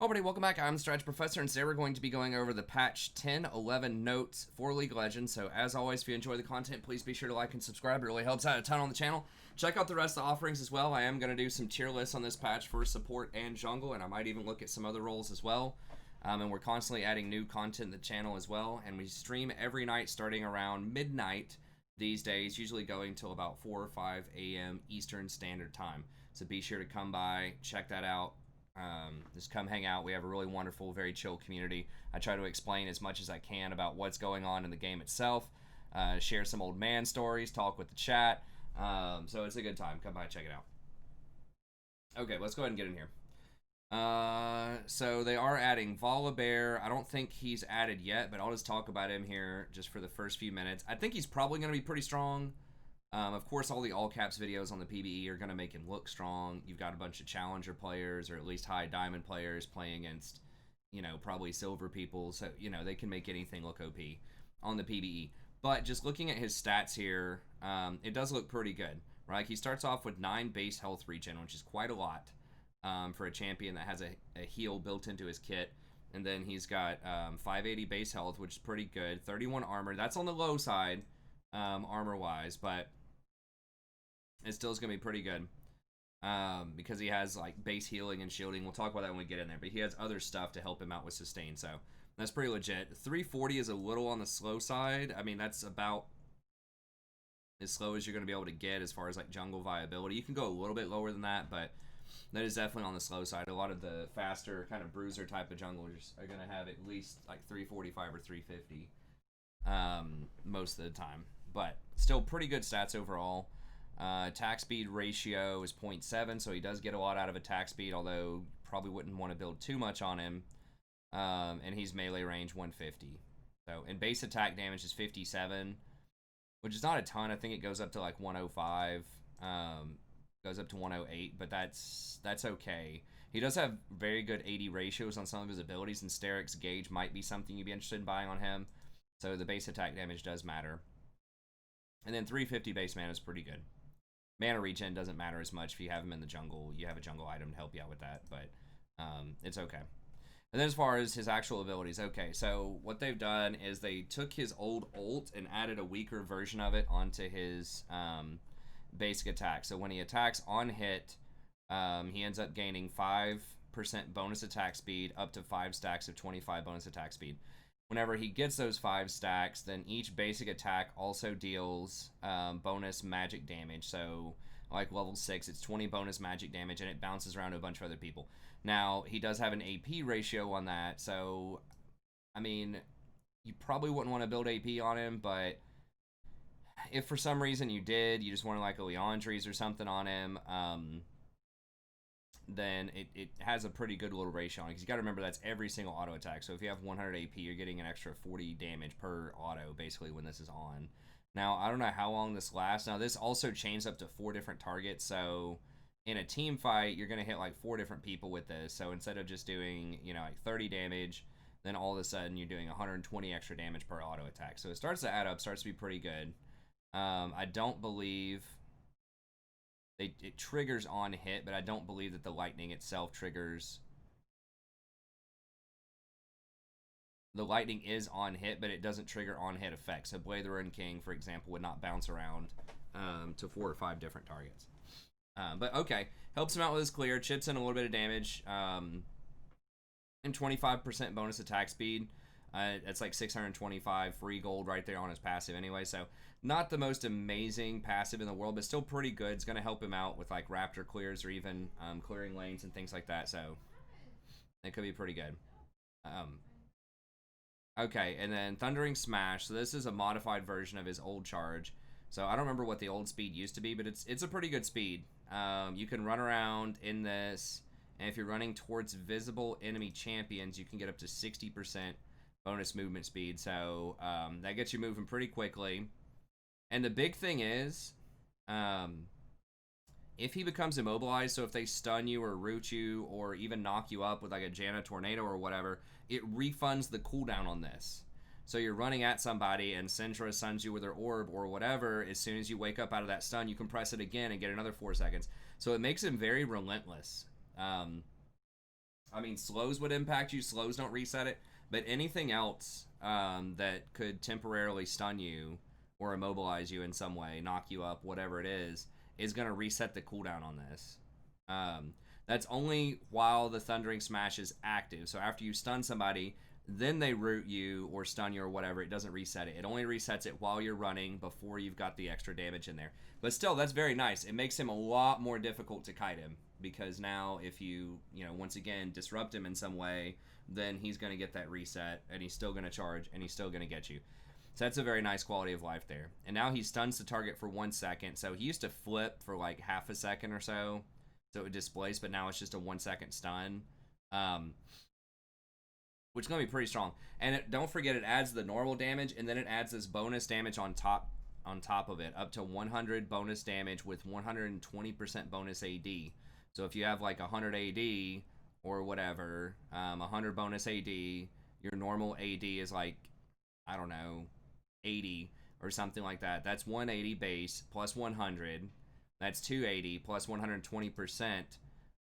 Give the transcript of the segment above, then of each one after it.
Hello everybody, welcome back. I'm Strategy Professor, and today we're going to be going over the patch 10.11 notes for League of Legends. So as always, if you enjoy the content, please be sure to like and subscribe. It really helps out a ton on the channel. Check out the rest of the offerings as well. I am going to do some tier lists on this patch for support and jungle, and I might even look at some other roles as well. And we're constantly adding new content to the channel as well, and we stream every night starting around midnight these days, usually going till about 4 or 5 a.m. Eastern Standard Time. So be sure to come by, check that out. Just come hang out. We have a really wonderful, very chill community. I try to explain as much as I can about what's going on in the game itself, share some old man stories, talk with the chat. So it's a good time. Come by, check it out. Okay, let's go ahead and get in here. So they are adding Volibear. I don't think he's added yet, but I'll just talk about him here just for the first few minutes. I think he's probably going to be pretty strong. Of course, all the all caps videos on the PBE are going to make him look strong. You've got a bunch of challenger players, or at least high diamond players, playing against, probably silver people. So, they can make anything look OP on the PBE. But just looking at his stats here, it does look pretty good, right? He starts off with 9 base health regen, which is quite a lot for a champion that has a heal built into his kit. And then he's got 580 base health, which is pretty good. 31 armor. That's on the low side, armor-wise, but it still is going to be pretty good because he has like base healing and shielding. We'll talk about that when we get in there, but he has other stuff to help him out with sustain, so that's pretty legit. 340 is a little on the slow side. I mean, that's about as slow as you're going to be able to get as far as like jungle viability. You can go a little bit lower than that, but that is definitely on the slow side. A lot of the faster kind of bruiser type of junglers are going to have at least like 345 or 350 most of the time, but still pretty good stats overall. Attack speed ratio is 0.7, so he does get a lot out of attack speed, although probably wouldn't want to build too much on him. And he's melee range 150. So, and base attack damage is 57, which is not a ton. I think it goes up to like 105, goes up to 108, but that's okay. He does have very good AD ratios on some of his abilities, and Steric's Gauge might be something you'd be interested in buying on him. So the base attack damage does matter. And then 350 base mana is pretty good. Mana regen doesn't matter as much if you have him in the jungle. You have a jungle item to help you out with that, but it's okay. And then as far as his actual abilities, okay, so what they've done is they took his old ult and added a weaker version of it onto his basic attack. So when he attacks on hit, he ends up gaining 5% bonus attack speed up to 5 stacks of 25 bonus attack speed. Whenever he gets those 5 stacks, then each basic attack also deals bonus magic damage. So, like level 6, it's 20 bonus magic damage, and it bounces around to a bunch of other people. Now, he does have an AP ratio on that, so, I mean, you probably wouldn't want to build AP on him, but if for some reason you did, you just wanted like a Leandries or something on him, then it has a pretty good little ratio on it, because you got to remember that's every single auto attack. So if you have 100 AP, you're getting an extra 40 damage per auto basically when this is on. Now, I don't know how long this lasts. Now, this also chains up to 4 different targets, so in a team fight, you're going to hit like 4 different people with this. So instead of just doing, like 30 damage, then all of a sudden you're doing 120 extra damage per auto attack. So it starts to add up, starts to be pretty good. I don't believe it triggers on hit, but I don't believe that the lightning itself triggers. The lightning is on hit, but it doesn't trigger on hit effects. So Blade the Ruined King, for example, would not bounce around to 4 or 5 different targets. But okay, helps him out with his clear, chips in a little bit of damage, and 25% bonus attack speed. It's like 625 free gold right there on his passive anyway, so not the most amazing passive in the world, but still pretty good. It's going to help him out with like Raptor clears or even clearing lanes and things like that, so it could be pretty good. Okay, and then Thundering Smash. So this is a modified version of his old charge. So I don't remember what the old speed used to be, but it's a pretty good speed. You can run around in this, and if you're running towards visible enemy champions, you can get up to 60% bonus movement speed. So that gets you moving pretty quickly. And the big thing is, if he becomes immobilized, so if they stun you or root you or even knock you up with like a Janna tornado or whatever, it refunds the cooldown on this. So you're running at somebody and Syndra stuns you with her orb or whatever. As soon as you wake up out of that stun, you can press it again and get another 4 seconds. So it makes him very relentless. I mean, slows would impact you. Slows don't reset it. But anything else that could temporarily stun you or immobilize you in some way, knock you up, whatever it is going to reset the cooldown on this. That's only while the Thundering Smash is active. So after you stun somebody, then they root you or stun you or whatever. It doesn't reset it. It only resets it while you're running before you've got the extra damage in there. But still, that's very nice. It makes him a lot more difficult to kite him, because now if you, once again, disrupt him in some way, then he's going to get that reset, and he's still going to charge, and he's still going to get you. So that's a very nice quality of life there. And now he stuns the target for 1 second. So he used to flip for like half a second or so it would displace, but now it's just a 1 second stun. Which is going to be pretty strong. And don't forget, it adds the normal damage, and then it adds this bonus damage on top of it, up to 100 bonus damage with 120% bonus AD. So if you have like 100 AD or whatever, 100 bonus AD, your normal AD is like, I don't know, 80 or something like that. That's 180 base plus 100. That's 280 plus 120%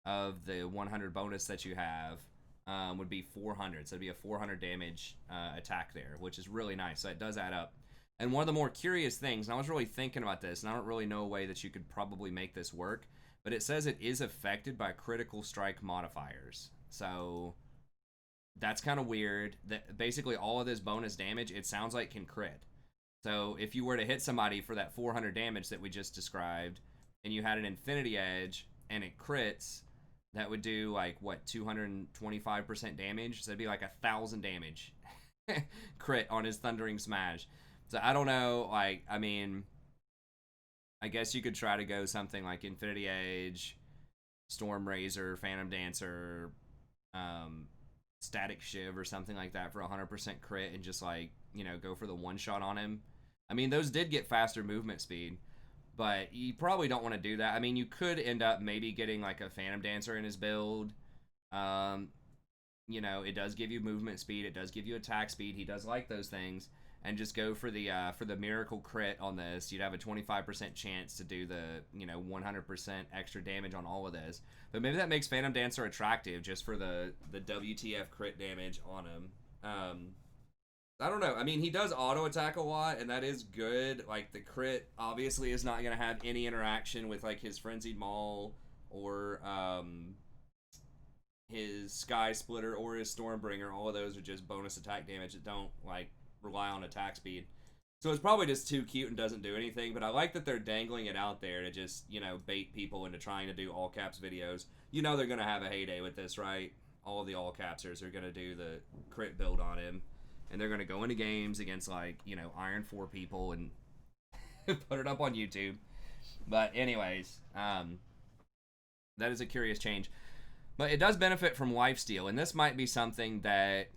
of the 100 bonus that you have. Would be 400, so it'd be a 400 damage attack there, which is really nice. So it does add up. And one of the more curious things, and I was really thinking about this, and I don't really know a way that you could probably make this work, but it says it is affected by critical strike modifiers. So that's kind of weird. That basically all of this bonus damage, it sounds like, can crit. So if you were to hit somebody for that 400 damage that we just described, and you had an Infinity Edge and it crits, that would do like what, 225% damage. So it'd be like 1,000 damage crit on his Thundering Smash. So I don't know, like, I mean, I guess you could try to go something like Infinity Edge, Storm Razor, Phantom Dancer, Static Shiv or something like that for 100% crit, and just like, go for the one shot on him. I mean, those did get faster movement speed, but you probably don't want to do that. I mean, you could end up maybe getting like a Phantom Dancer in his build. It does give you movement speed. It does give you attack speed. He does like those things. And just go for the miracle crit on this. You'd have a 25% chance to do the 100% extra damage on all of this. But maybe that makes Phantom Dancer attractive just for the WTF crit damage on him. I don't know. I mean, he does auto attack a lot, and that is good. Like, the crit obviously is not going to have any interaction with like his Frenzied Maul or his Sky Splitter or his Stormbringer. All of those are just bonus attack damage that don't like rely on attack speed. So it's probably just too cute and doesn't do anything, but I like that they're dangling it out there to just, bait people into trying to do all caps videos. They're going to have a heyday with this, right? All of the all capsers are going to do the crit build on him, and they're going to go into games against like, Iron 4 people and put it up on YouTube. But anyways, that is a curious change. But it does benefit from lifesteal, and this might be something that,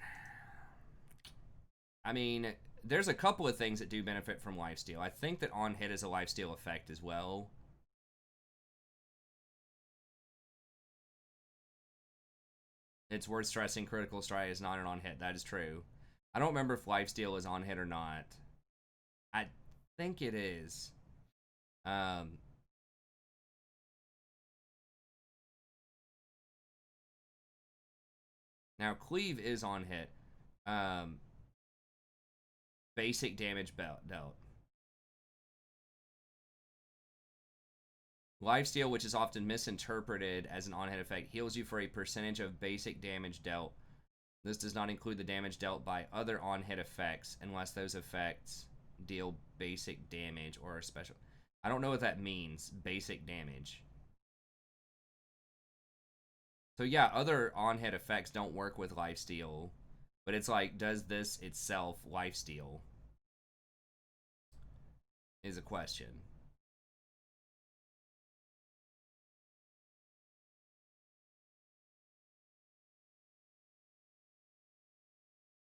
I mean, there's a couple of things that do benefit from lifesteal. I think that on hit is a lifesteal effect as well. It's worth stressing critical strike is not an on hit. That is true. I don't remember if lifesteal is on hit or not. I think it is. Now cleave is on hit. Basic damage dealt. Lifesteal, which is often misinterpreted as an on-hit effect, heals you for a percentage of basic damage dealt. This does not include the damage dealt by other on-hit effects unless those effects deal basic damage or are special. I don't know what that means, basic damage. So yeah, other on-hit effects don't work with lifesteal. But it's like, does this itself lifesteal? Is a question.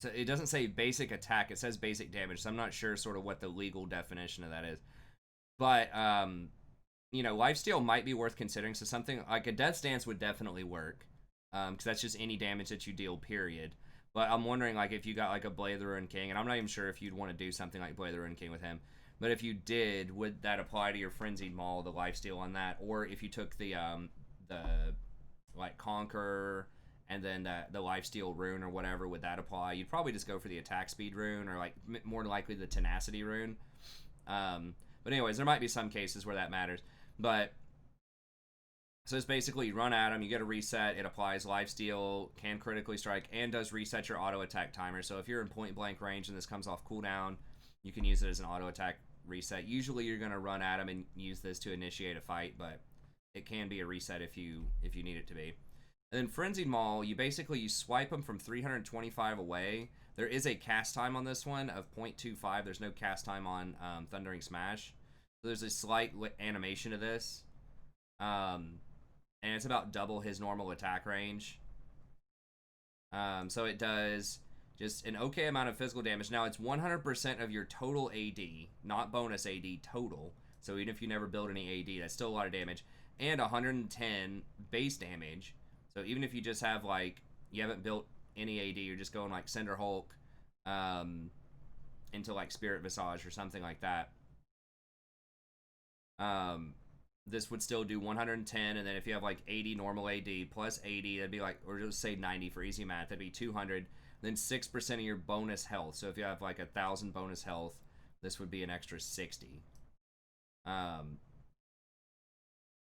So it doesn't say basic attack, it says basic damage, so I'm not sure sort of what the legal definition of that is. But, lifesteal might be worth considering, so something like a Death Stance would definitely work. Because that's just any damage that you deal, period. But I'm wondering, like, if you got, like, a Blade of the Ruined King, and I'm not even sure if you'd want to do something like Blade of the Ruined King with him, but if you did, would that apply to your Frenzied Maul, the lifesteal on that? Or if you took the like, Conqueror and then the lifesteal rune or whatever, would that apply? You'd probably just go for the attack speed rune, or like more likely the tenacity rune. But anyways, there might be some cases where that matters. But so it's basically you run at him, you get a reset, it applies lifesteal, can critically strike, and does reset your auto attack timer. So if you're in point blank range and this comes off cooldown, you can use it as an auto attack reset. Usually you're going to run at him and use this to initiate a fight, but it can be a reset if you need it to be. And then Frenzied Maul, you swipe him from 325 away. There is a cast time on this one of 0.25. There's no cast time on Thundering Smash. So there's a slight animation to this. And it's about double his normal attack range. So it does just an okay amount of physical damage. Now it's 100% of your total AD, not bonus AD, total. So even if you never build any AD, that's still a lot of damage. And 110 base damage. So even if you just have, like, you haven't built any AD, you're just going, like, Cinder Hulk into, like, Spirit Visage or something like that. This would still do 110, and then if you have, like, 80 normal AD plus 80, that'd be, like, or just say 90 for easy math, that'd be 200. Then 6% of your bonus health. So if you have, like, 1,000 bonus health, this would be an extra 60.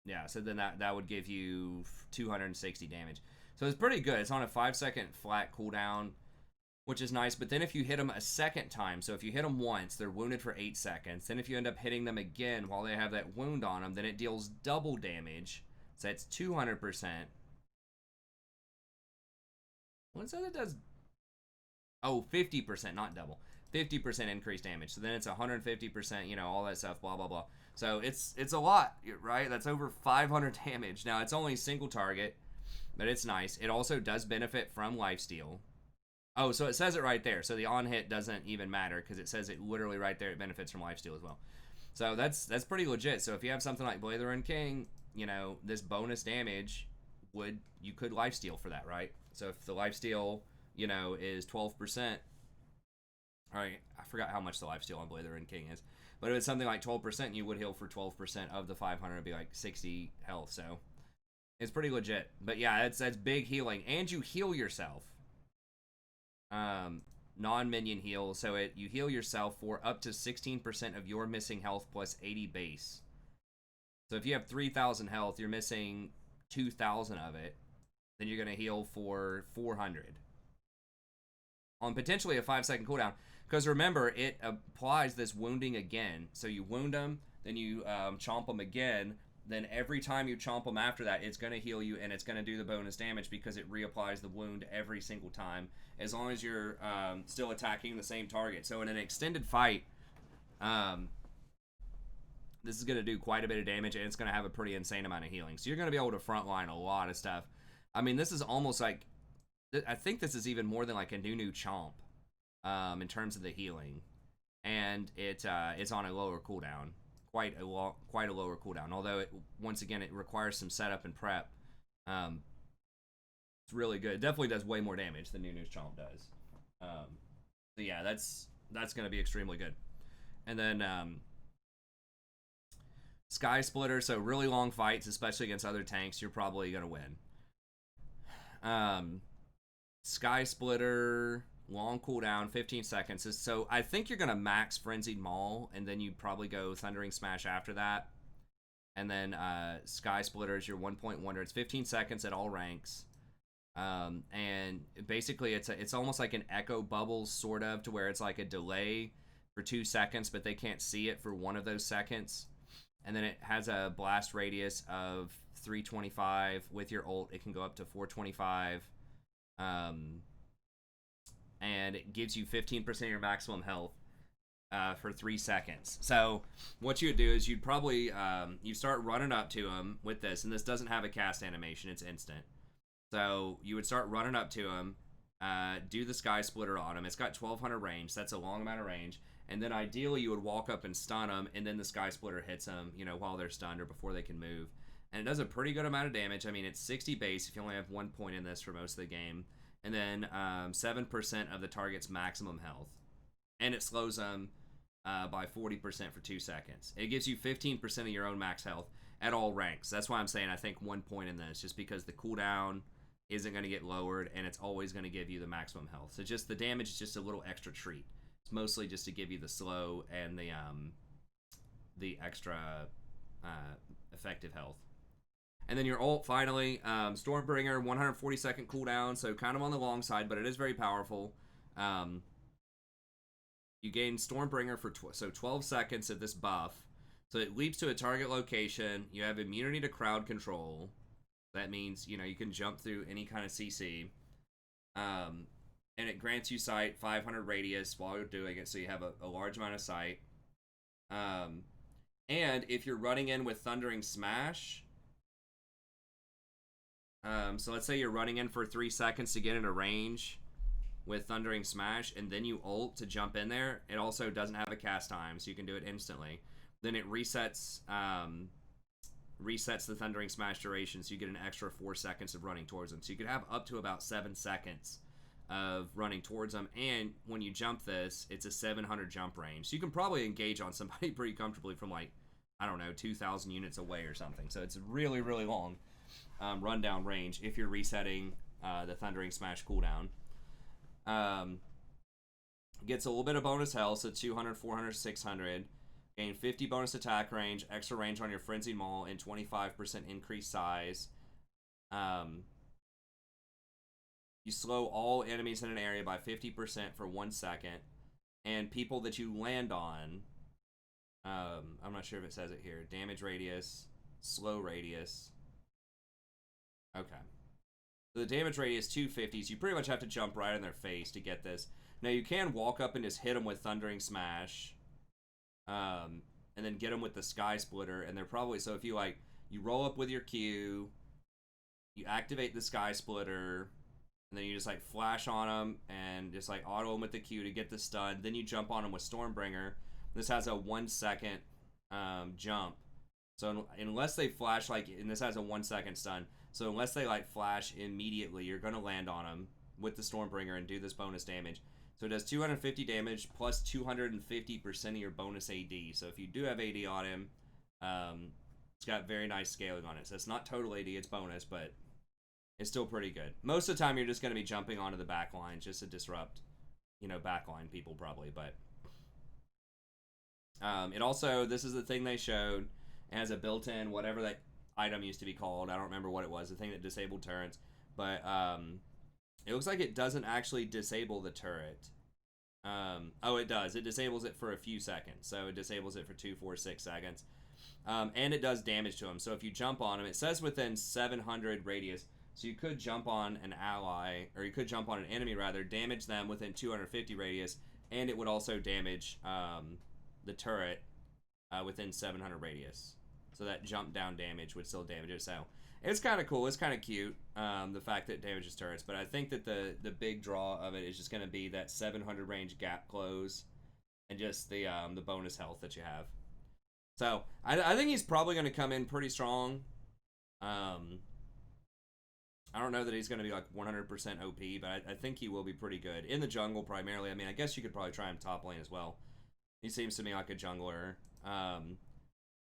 Yeah, so then that would give you 260 damage. So it's pretty good. It's on a 5-second flat cooldown, which is nice. But then if you hit them a second time, so if you hit them once, they're wounded for 8 seconds. Then if you end up hitting them again while they have that wound on them, then it deals double damage. So that's 200%. What says it does? Oh, 50%, not double. 50% increased damage. So then it's 150%, you know, all that stuff, blah, blah, blah. So it's a lot, right? That's over 500 damage. Now, it's only single target, but it's nice. It also does benefit from lifesteal. Oh, so it says it right there. So the on-hit doesn't even matter because it says it literally right there. It benefits from lifesteal as well. So that's pretty legit. So if you have something like Blade of the Ruined King, you know, this bonus damage you could lifesteal for that, right? So if the lifesteal, you know, is 12%, all right, I forgot how much the lifesteal on Blade of the Ruined King is. But if it's something like 12%, you would heal for 12% of the 500. It'd be like 60 health. So it's pretty legit. But yeah, that's big healing. And you heal yourself. Non-minion heal. So you heal yourself for up to 16% of your missing health plus 80 base. So if you have 3,000 health, you're missing 2,000 of it. Then you're going to heal for 400. On potentially a 5-second cooldown. Because remember, it applies this wounding again. So you wound them, then you chomp them again. Then every time you chomp them after that, it's going to heal you and it's going to do the bonus damage because it reapplies the wound every single time. As long as you're still attacking the same target. So in an extended fight, this is going to do quite a bit of damage and it's going to have a pretty insane amount of healing. So you're going to be able to frontline a lot of stuff. I mean, this is almost like, I think this is even more than like a new chomp. In terms of the healing, and it's on a lower cooldown, quite a lower cooldown. Although once again it requires some setup and prep. It's really good. It definitely does way more damage than Nunu's Chomp does. So yeah, that's gonna be extremely good. And then Sky Splitter. So really long fights, especially against other tanks, you're probably gonna win. Sky Splitter. Long cooldown, 15 seconds. So I think you're going to max Frenzied Maul, and then you probably go Thundering Smash after that. And then Sky Splitter is your 1.1. It's 15 seconds at all ranks. And basically it's almost like an Echo Bubbles, sort of, to where it's like a delay for 2 seconds, but they can't see it for one of those seconds. And then it has a blast radius of 325. With your ult, it can go up to 425. And it gives you 15% of your maximum health for 3 seconds. So what you would do is you'd probably you start running up to him with this, and this doesn't have a cast animation, it's instant. So you would start running up to him, do the Sky Splitter on him. It's got 1200 range, so that's a long amount of range. And then ideally you would walk up and stun them, and then the Sky Splitter hits them, you know, while they're stunned or before they can move. And it does a pretty good amount of damage. I mean, it's 60 base if you only have 1 point in this for most of the game. And then 7% of the target's maximum health. And it slows them by 40% for 2 seconds. It gives you 15% of your own max health at all ranks. That's why I'm saying I think 1 point in this, just because the cooldown isn't going to get lowered, and it's always going to give you the maximum health. So just the damage is just a little extra treat. It's mostly just to give you the slow and the extra effective health. And then your ult, finally, Stormbringer, 140 second cooldown, so kind of on the long side, but it is very powerful. You gain Stormbringer for 12 seconds of this buff. So it leaps to a target location. You have immunity to crowd control. That means, you know, you can jump through any kind of CC. And it grants you sight, 500 radius while you're doing it, so you have a large amount of sight. And if you're running in with Thundering Smash... so let's say you're running in for 3 seconds to get into range with Thundering Smash, and then you ult to jump in there. It also doesn't have a cast time, so you can do it instantly. Then it resets the Thundering Smash duration, so you get an extra 4 seconds of running towards them. So you could have up to about 7 seconds of running towards them, and when you jump this, it's a 700 jump range. So you can probably engage on somebody pretty comfortably from, like, I don't know, 2,000 units away or something. So it's really, really long rundown range if you're resetting the Thundering Smash cooldown. Gets a little bit of bonus health, so 200, 400, 600. Gain 50 bonus attack range, extra range on your Frenzied Maul, and 25% increased size. You slow all enemies in an area by 50% for 1 second. And people that you land on, I'm not sure if it says it here, damage radius, slow radius. Okay. So the damage radius 250, so you pretty much have to jump right in their face to get this. Now you can walk up and just hit them with Thundering Smash. And then get them with the Sky Splitter, and they're probably, so if you like, you roll up with your Q, you activate the Sky Splitter, and then you just like flash on them, and just like auto them with the Q to get the stun, then you jump on them with Stormbringer. This has a 1 second jump, so unless they flash, like, and this has a 1 second stun, so unless they like flash immediately, you're going to land on them with the Stormbringer and do this bonus damage. So it does 250 damage plus 250% of your bonus AD. So if you do have AD on him, it's got very nice scaling on it. So it's not total AD, it's bonus, but it's still pretty good. Most of the time, you're just going to be jumping onto the back line just to disrupt, you know, backline people probably. But it also, this is the thing they showed, it has a built-in, whatever that item used to be called. I don't remember what it was, the thing that disabled turrets. But it looks like it doesn't actually disable the turret. Oh, it does. It disables it for a few seconds. So it disables it for 2, 4, 6 seconds. And it does damage to them. So if you jump on them, it says within 700 radius. So you could jump on an ally, or you could jump on an enemy rather, damage them within 250 radius, and it would also damage the turret within 700 radius. So that jump down damage would still damage it. So it's kind of cool. It's kind of cute, the fact that it damages turrets. But I think that the big draw of it is just going to be that 700 range gap close and just the bonus health that you have. So I think he's probably going to come in pretty strong. I don't know that he's going to be like 100% OP, but I think he will be pretty good. In the jungle primarily. I mean, I guess you could probably try him top lane as well. He seems to me like a jungler.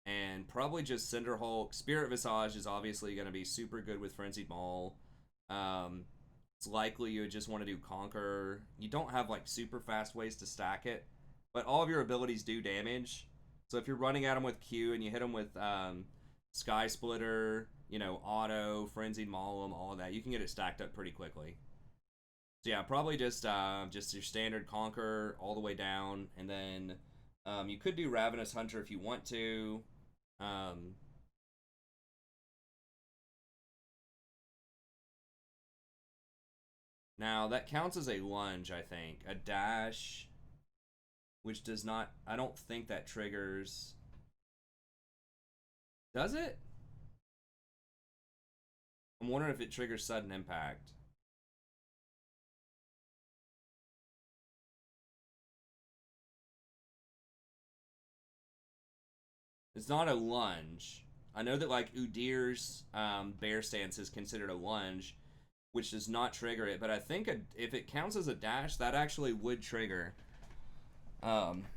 And probably just Cinder Hulk. Spirit Visage is obviously going to be super good with Frenzied Maul. It's likely you would just want to do Conquer. You don't have like super fast ways to stack it, but all of your abilities do damage. So if you're running at them with Q and you hit them with Sky Splitter, you know, Auto, Frenzied Maul, all of that, you can get it stacked up pretty quickly. So yeah, probably just your standard Conquer all the way down, and then you could do Ravenous Hunter if you want to. Now that counts as a lunge, I think. A dash, which does not, I don't think that triggers. Does it? I'm wondering if it triggers sudden impact. It's not a lunge. I know that like Udyr's bear stance is considered a lunge, which does not trigger it, but I think if it counts as a dash, that actually would trigger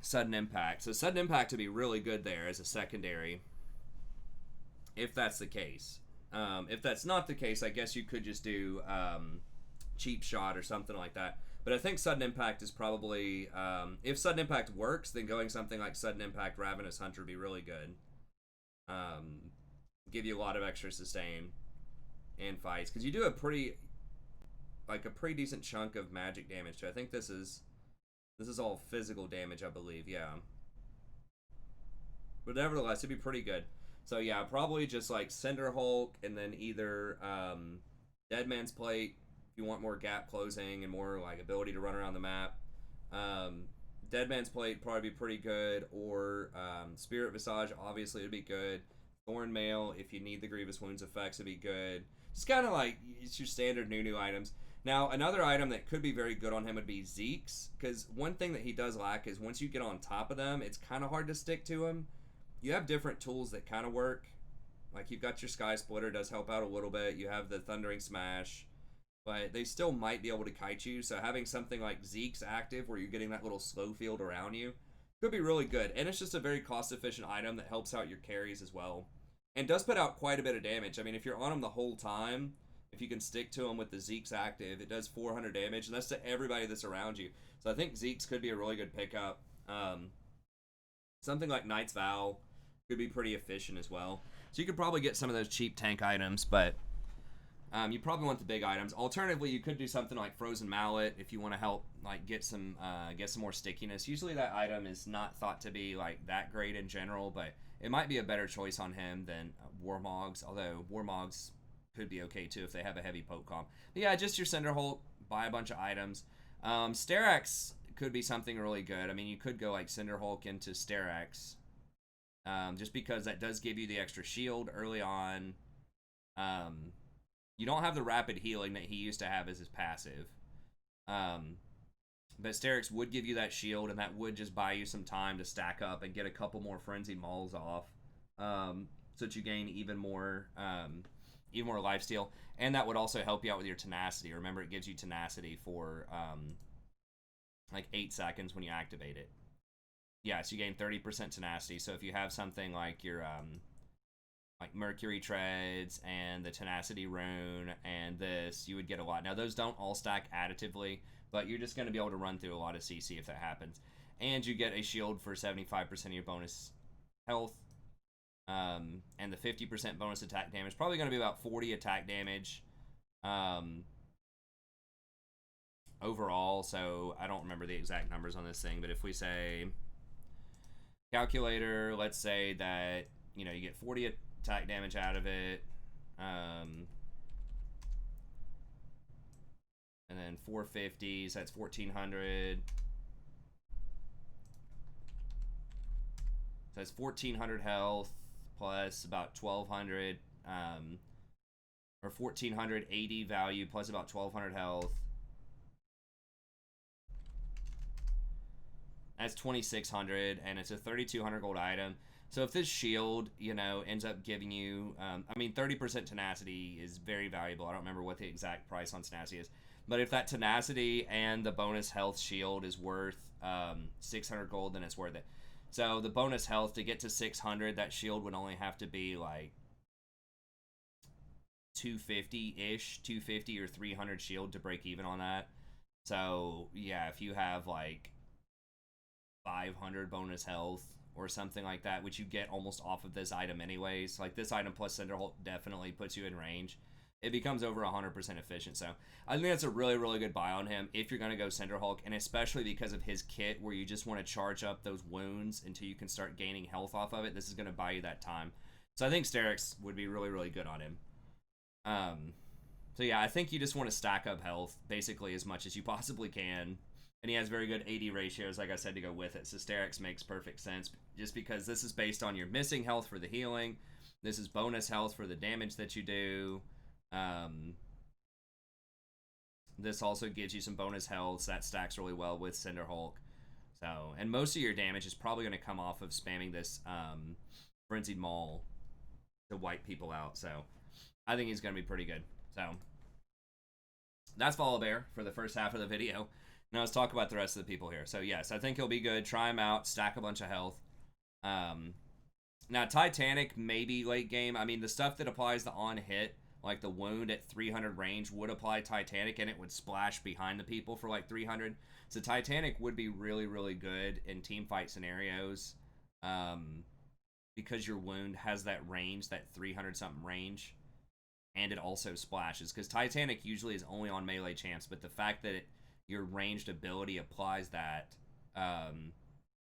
sudden impact. So sudden impact would be really good there as a secondary, if that's the case. If that's not the case, I guess you could just do Cheap Shot or something like that. But I think Sudden Impact is probably, if Sudden Impact works, then going something like Sudden Impact Ravenous Hunter would be really good. Give you a lot of extra sustain in fights, because you do a pretty decent chunk of magic damage too. I think this is all physical damage, I believe. Yeah, but nevertheless, it'd be pretty good. So yeah, probably just like Cinder Hulk, and then either Dead Man's Plate if you want more gap closing and more like ability to run around the map. Dead Man's Plate probably be pretty good, or Spirit Visage obviously would be good. Thorn Mail, if you need the Grievous Wounds effects, would be good. Just kind of like, it's your standard new items. Now, another item that could be very good on him would be Zeke's, because one thing that he does lack is once you get on top of them, it's kind of hard to stick to him. You have different tools that kind of work. Like, you've got your Sky Splitter, does help out a little bit. You have the Thundering Smash, but they still might be able to kite you, so having something like Zeke's active, where you're getting that little slow field around you, could be really good. And it's just a very cost-efficient item that helps out your carries as well. And does put out quite a bit of damage. I mean, if you're on him the whole time, if you can stick to him with the Zeke's active, it does 400 damage, and that's to everybody that's around you. So I think Zeke's could be a really good pickup. Something like Knight's Vow could be pretty efficient as well. So you could probably get some of those cheap tank items, but you probably want the big items. Alternatively, you could do something like Frozen Mallet if you want to help like get some more stickiness. Usually that item is not thought to be like that great in general, but it might be a better choice on him than Warmogs, although Warmogs could be okay too if they have a heavy poke comp. But yeah, just your Cinder Hulk, buy a bunch of items. Sterak's could be something really good. I mean, you could go like Cinder Hulk into Sterak's, just because that does give you the extra shield early on. You don't have the rapid healing that he used to have as his passive. But Sterak's would give you that shield, and that would just buy you some time to stack up and get a couple more Frenzied Mauls off, so that you gain even more lifesteal. And that would also help you out with your tenacity. Remember, it gives you tenacity for like 8 seconds when you activate it. Yeah, so you gain 30% tenacity. So if you have something like your like Mercury Treads and the Tenacity Rune and this, you would get a lot. Now, those don't all stack additively, but you're just going to be able to run through a lot of CC if that happens. And you get a shield for 75% of your bonus health. And the 50% bonus attack damage. Probably going to be about 40 attack damage overall. So I don't remember the exact numbers on this thing, but if we say calculator, let's say that, you know, you get 40 attack damage out of it. And then 450, so that's 1400. So that's 1400 health plus about 1200, or 1480 value plus about 1200 health. That's 2600, and it's a 3200 gold item. So if this shield, you know, ends up giving you, I mean, 30% tenacity is very valuable. I don't remember what the exact price on tenacity is. But if that tenacity and the bonus health shield is worth 600 gold, then it's worth it. So the bonus health, to get to 600, that shield would only have to be like 250-ish, 250 or 300 shield to break even on that. So yeah, if you have like 500 bonus health or something like that, which you get almost off of this item anyways, like this item plus Cinder Hulk definitely puts you in range. It becomes over 100% efficient. So I think that's a really, really good buy on him if you're going to go Cinder Hulk, and especially because of his kit where you just want to charge up those wounds until you can start gaining health off of it. This is going to buy you that time. So I think Sterak's would be really, really good on him. So yeah, I think you just want to stack up health basically as much as you possibly can. And he has very good AD ratios, like I said, to go with it. So Sterak's makes perfect sense just because this is based on your missing health for the healing. This is bonus health for the damage that you do. This also gives you some bonus health, so that stacks really well with Cinder Hulk. So, and most of your damage is probably going to come off of spamming this Frenzied Maul to wipe people out. So I think he's going to be pretty good. So that's Volibear for the first half of the video. Now let's talk about the rest of the people here. So yes, I think he'll be good. Try him out. Stack a bunch of health. Now, Titanic, maybe late game. I mean, the stuff that applies to on hit, like the wound at 300 range, would apply Titanic, and it would splash behind the people for like 300. So Titanic would be really, really good in team fight scenarios, because your wound has that range, that 300-something range, and it also splashes. Because Titanic usually is only on melee champs, but the fact that your ranged ability applies that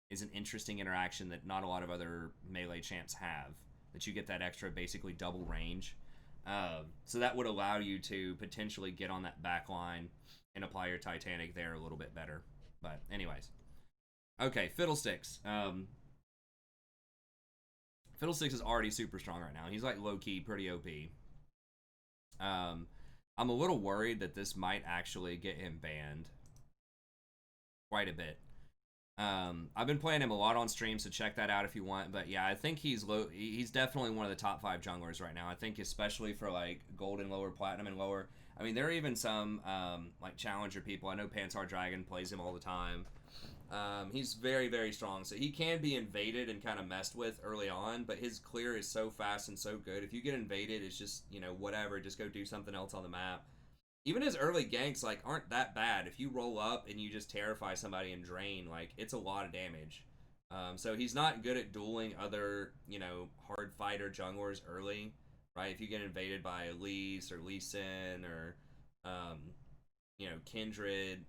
is an interesting interaction that not a lot of other melee champs have. That you get that extra, basically double range. So that would allow you to potentially get on that back line and apply your Titanic there a little bit better. But anyways. Okay, Fiddlesticks. Fiddlesticks is already super strong right now. He's like low-key pretty OP. I'm a little worried that this might actually get him banned quite a bit. I've been playing him a lot on stream, so check that out if you want. But yeah, I think he's definitely one of the top 5 junglers right now. I think especially for like gold and lower, platinum and lower. I mean, there are even some like challenger people. I know Pansar Dragon plays him all the time. He's very, very strong, so he can be invaded and kind of messed with early on, but his clear is so fast and so good. If you get invaded, it's just, you know, whatever, just go do something else on the map. Even his early ganks, like, aren't that bad. If you roll up and you just terrify somebody and drain, like, it's a lot of damage. So he's not good at dueling other, you know, hard fighter junglers early, right? If you get invaded by Elise or Lee Sin or, you know, Kindred,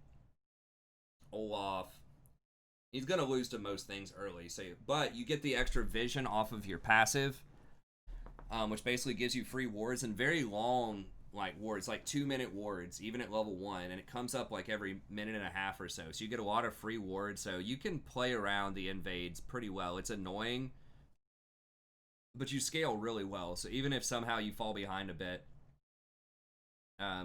Olaf, he's going to lose to most things early. So, but you get the extra vision off of your passive, which basically gives you free wards and very long like wards, like 2-minute wards, even at level 1, and it comes up like every minute and a half or so. So you get a lot of free wards, so you can play around the invades pretty well. It's annoying, but you scale really well. So even if somehow you fall behind a bit,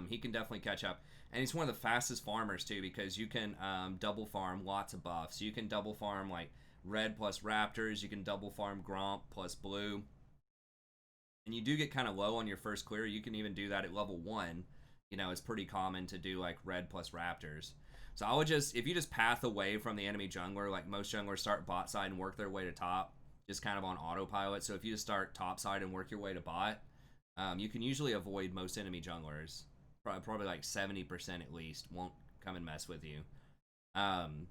he can definitely catch up. And he's one of the fastest farmers too, because you can double farm lots of buffs. You can double farm like red plus raptors. You can double farm Gromp plus blue. And you do get kind of low on your first clear. You can even do that at level 1. You know, it's pretty common to do like red plus raptors. So I would just, if you just path away from the enemy jungler, like most junglers start bot side and work their way to top, just kind of on autopilot. So if you just start top side and work your way to bot, you can usually avoid most enemy junglers. Probably like 70% at least won't come and mess with you. And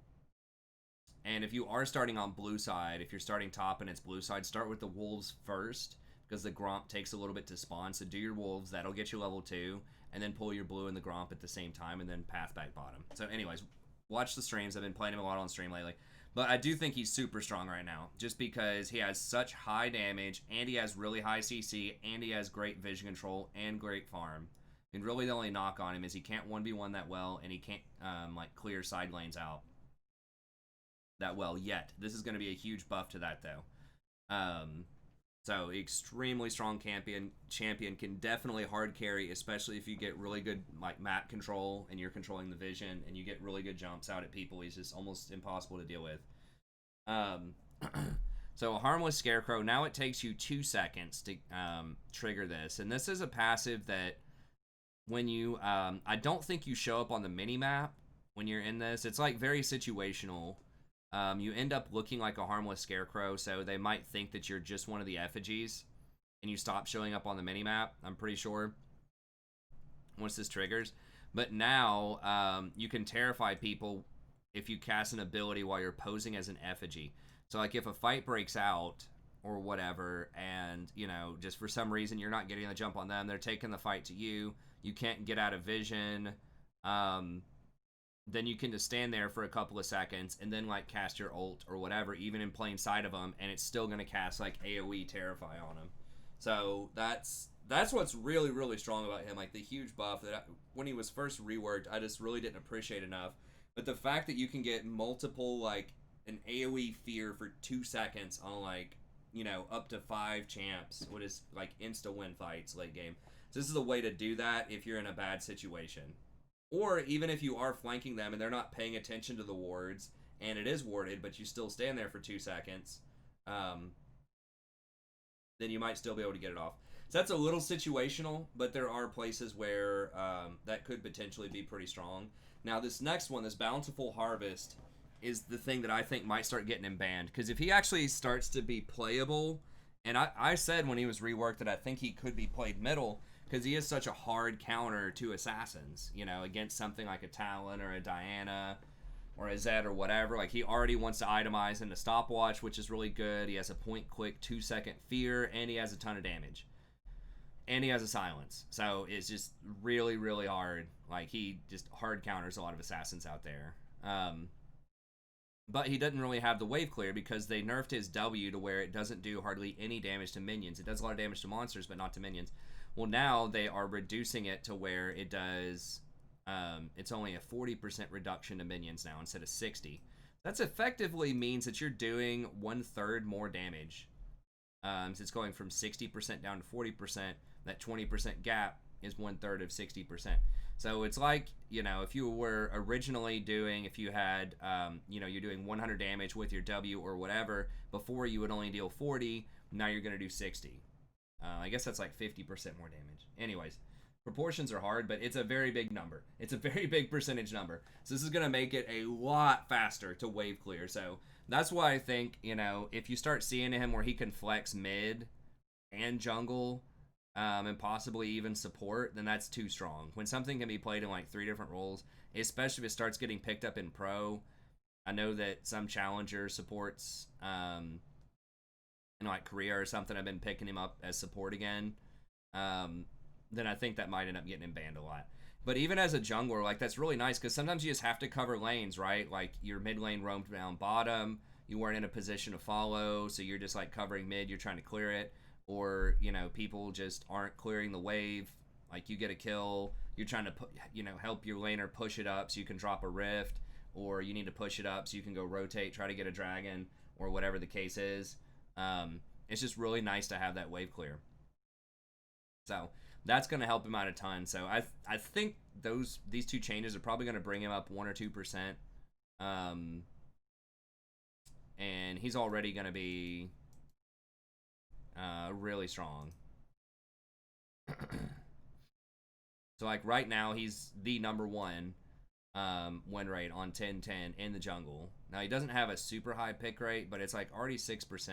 if you are starting on blue side, if you're starting top and it's blue side, start with the wolves first, because the Gromp takes a little bit to spawn. So do your wolves, that'll get you level 2, and then pull your blue and the Gromp at the same time, and then path back bottom. So anyways, watch the streams. I've been playing him a lot on stream lately. But I do think he's super strong right now, just because he has such high damage, and he has really high CC, and he has great vision control, and great farm. And really the only knock on him is he can't 1v1 that well, and he can't like clear side lanes out that well yet. This is going to be a huge buff to that though. So extremely strong champion, can definitely hard carry, especially if you get really good like map control and you're controlling the vision and you get really good jumps out at people. He's just almost impossible to deal with. So a Harmless Scarecrow, now it takes you 2 seconds to trigger this, and this is a passive that when you, I don't think you show up on the mini-map when you're in this. It's like very situational. You end up looking like a Harmless Scarecrow, so they might think that you're just one of the effigies, and you stop showing up on the mini-map, I'm pretty sure, once this triggers. But now, you can terrify people if you cast an ability while you're posing as an effigy. So like if a fight breaks out, or whatever, and, you know, just for some reason you're not getting the jump on them, they're taking the fight to you, you can't get out of vision, then you can just stand there for a couple of seconds and then like cast your ult or whatever, even in plain sight of them, and it's still going to cast like AoE Terrify on them. So that's what's really, really strong about him, like the huge buff that when he was first reworked, I just really didn't appreciate enough. But the fact that you can get multiple, like an AoE fear for 2 seconds on like, you know, up to 5 champs, what is like insta-win fights late game. So this is a way to do that if you're in a bad situation. Or even if you are flanking them and they're not paying attention to the wards, and it is warded, but you still stand there for 2 seconds, then you might still be able to get it off. So that's a little situational, but there are places where that could potentially be pretty strong. Now this next one, this Bountiful Harvest, is the thing that I think might start getting him banned. Because if he actually starts to be playable, And I said when he was reworked that I think he could be played middle because he is such a hard counter to assassins, you know, against something like a Talon or a Diana or a Zed or whatever. Like, he already wants to itemize into stopwatch, which is really good. He has a point quick 2-second fear, and he has a ton of damage. And he has a silence. So it's just really, really hard. Like, he just hard counters a lot of assassins out there. But he doesn't really have the wave clear because they nerfed his W to where it doesn't do hardly any damage to minions. It does a lot of damage to monsters, but not to minions. Well, now they are reducing it to where it does... it's only a 40% reduction to minions now instead of 60. That's effectively means that you're doing 1/3 more damage. So it's going from 60% down to 40%. That 20% gap is 1/3 of 60%. So it's like, you know, if you were originally doing, if you had, you know, you're doing 100 damage with your W or whatever, before you would only deal 40, now you're going to do 60. I guess that's like 50% more damage. Anyways, proportions are hard, but it's a very big number. It's a very big percentage number. So this is going to make it a lot faster to wave clear. So that's why I think, you know, if you start seeing him where he can flex mid and jungle, and possibly even support, then that's too strong. When something can be played in like 3 different roles, especially if it starts getting picked up in pro, I know that some challenger supports, in like Korea or something, I've been picking him up as support again, then I think that might end up getting him banned a lot. But even as a jungler, like, that's really nice, because sometimes you just have to cover lanes, right? Like, your mid lane roamed down bottom, you weren't in a position to follow, so you're just like covering mid, you're trying to clear it. Or, you know, people just aren't clearing the wave. Like, you get a kill, you're trying to put, you know, help your laner push it up so you can drop a rift, or you need to push it up so you can go rotate, try to get a dragon, or whatever the case is. It's just really nice to have that wave clear. So that's going to help him out a ton. So I think these 2 changes are probably going to bring him up 1 or 2%. And he's already going to be really strong. So, like, right now, he's the #1 win rate on 10-10 in the jungle. Now, he doesn't have a super high pick rate, but it's, like, already 6%.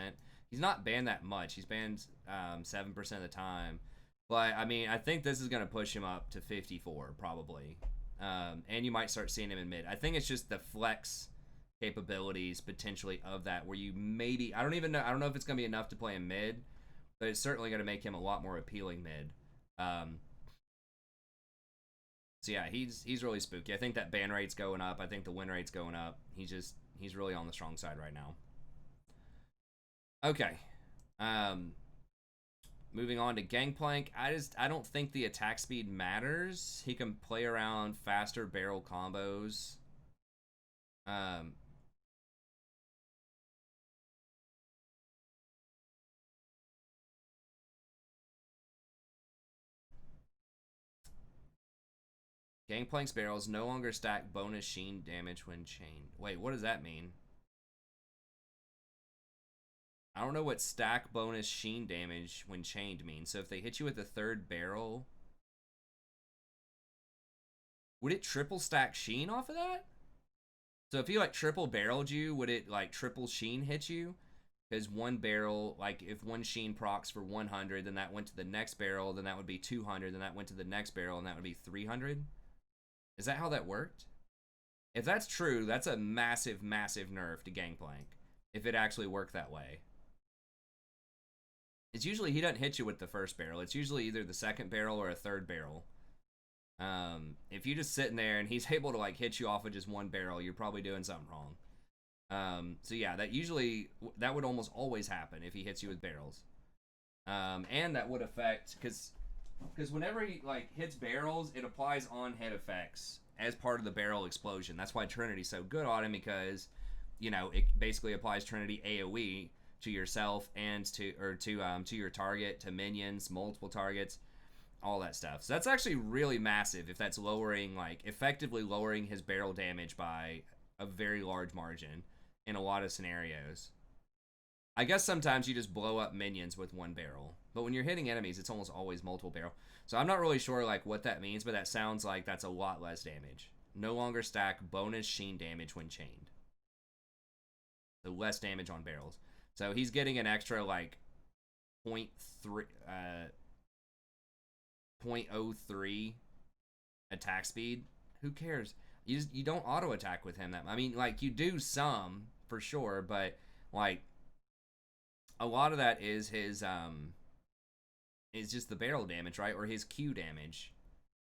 He's not banned that much. He's banned 7% of the time. But, I mean, I think this is going to push him up to 54, probably. And you might start seeing him in mid. I think it's just the flex capabilities, potentially, of that, where you maybe... I don't even know. I don't know if it's going to be enough to play him mid, but it's certainly going to make him a lot more appealing mid. So yeah, he's really spooky. I think that ban rate's going up. I think the win rate's going up. He's really on the strong side right now. Okay. Moving on to Gangplank. I don't think the attack speed matters. He can play around faster barrel combos. Gangplank's barrels no longer stack bonus sheen damage when chained. Wait, what does that mean? I don't know what stack bonus sheen damage when chained means. So if they hit you with the 3rd barrel, would it triple stack sheen off of that? So if he like triple barreled you, would it like triple sheen hit you? Because 1 barrel, like if 1 sheen procs for 100, then that went to the next barrel, then that would be 200, then that went to the next barrel, and that would be 300? Is that how that worked? If that's true, that's a massive, massive nerf to Gangplank. If it actually worked that way. It's usually, he doesn't hit you with the 1st barrel. It's usually either the 2nd barrel or a 3rd barrel. If you're just sitting there and he's able to like hit you off of just 1 barrel, you're probably doing something wrong. So yeah, that would almost always happen if he hits you with barrels. And that would affect, because whenever he like hits barrels, it applies on head effects as part of the barrel explosion. That's why Trinity's so good on him, because, you know, it basically applies Trinity AoE to yourself and to your target, to minions, multiple targets, all that stuff. So that's actually really massive if that's lowering, like, effectively lowering his barrel damage by a very large margin in a lot of scenarios. I guess sometimes you just blow up minions with 1 barrel, but when you're hitting enemies, it's almost always multiple barrel. So I'm not really sure like what that means, but that sounds like that's a lot less damage. No longer stack bonus sheen damage when chained. So less damage on barrels. So he's getting an extra like 0.3 0.03 attack speed. Who cares? You don't auto attack with him. That I mean, like you do some for sure, but like a lot of that is his is just the barrel damage, right? Or his Q damage.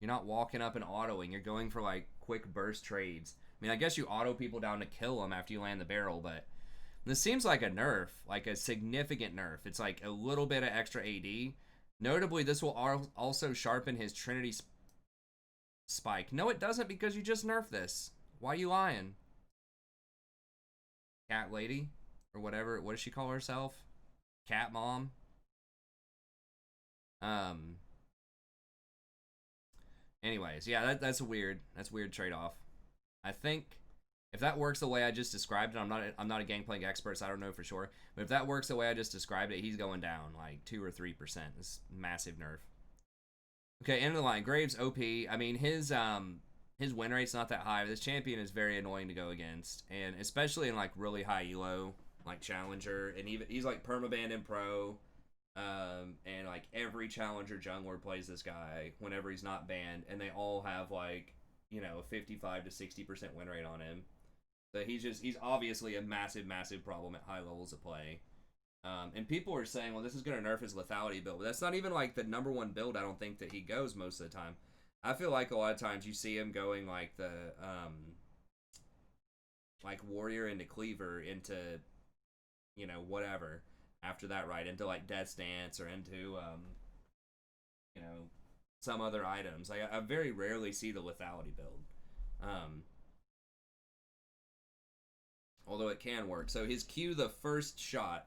You're not walking up and autoing. You're going for like quick burst trades. I mean, I guess you auto people down to kill them after you land the barrel, but this seems like a nerf, like a significant nerf. It's like a little bit of extra AD. Notably, this will also sharpen his Trinity spike. No, it doesn't, because you just nerfed this. Why are you lying? Cat lady? Or whatever. What does she call herself? Cat mom? Anyways, yeah, that's a weird trade-off. I think if that works the way I just described it, I'm not a Gangplank expert, so I don't know for sure. But if that works the way I just described it, he's going down like 2 or 3%. This massive nerf. Okay, end of the line. Graves OP. I mean, his win rate's not that high. This champion is very annoying to go against, and especially in like really high elo, like Challenger, and even he's like permabanned in Pro. And like every Challenger jungler plays this guy whenever he's not banned, and they all have like, you know, a 55 to 60% win rate on him. So he's obviously a massive problem at high levels of play. And people are saying, well, this is going to nerf his lethality build, but that's not even like the #1 build. I don't think that he goes most of the time. I feel like a lot of times you see him going like the like warrior into cleaver into, you know, whatever. After that, right, into like Death's Dance or into, you know, some other items. Like I very rarely see the lethality build, although it can work. So his Q, the first shot,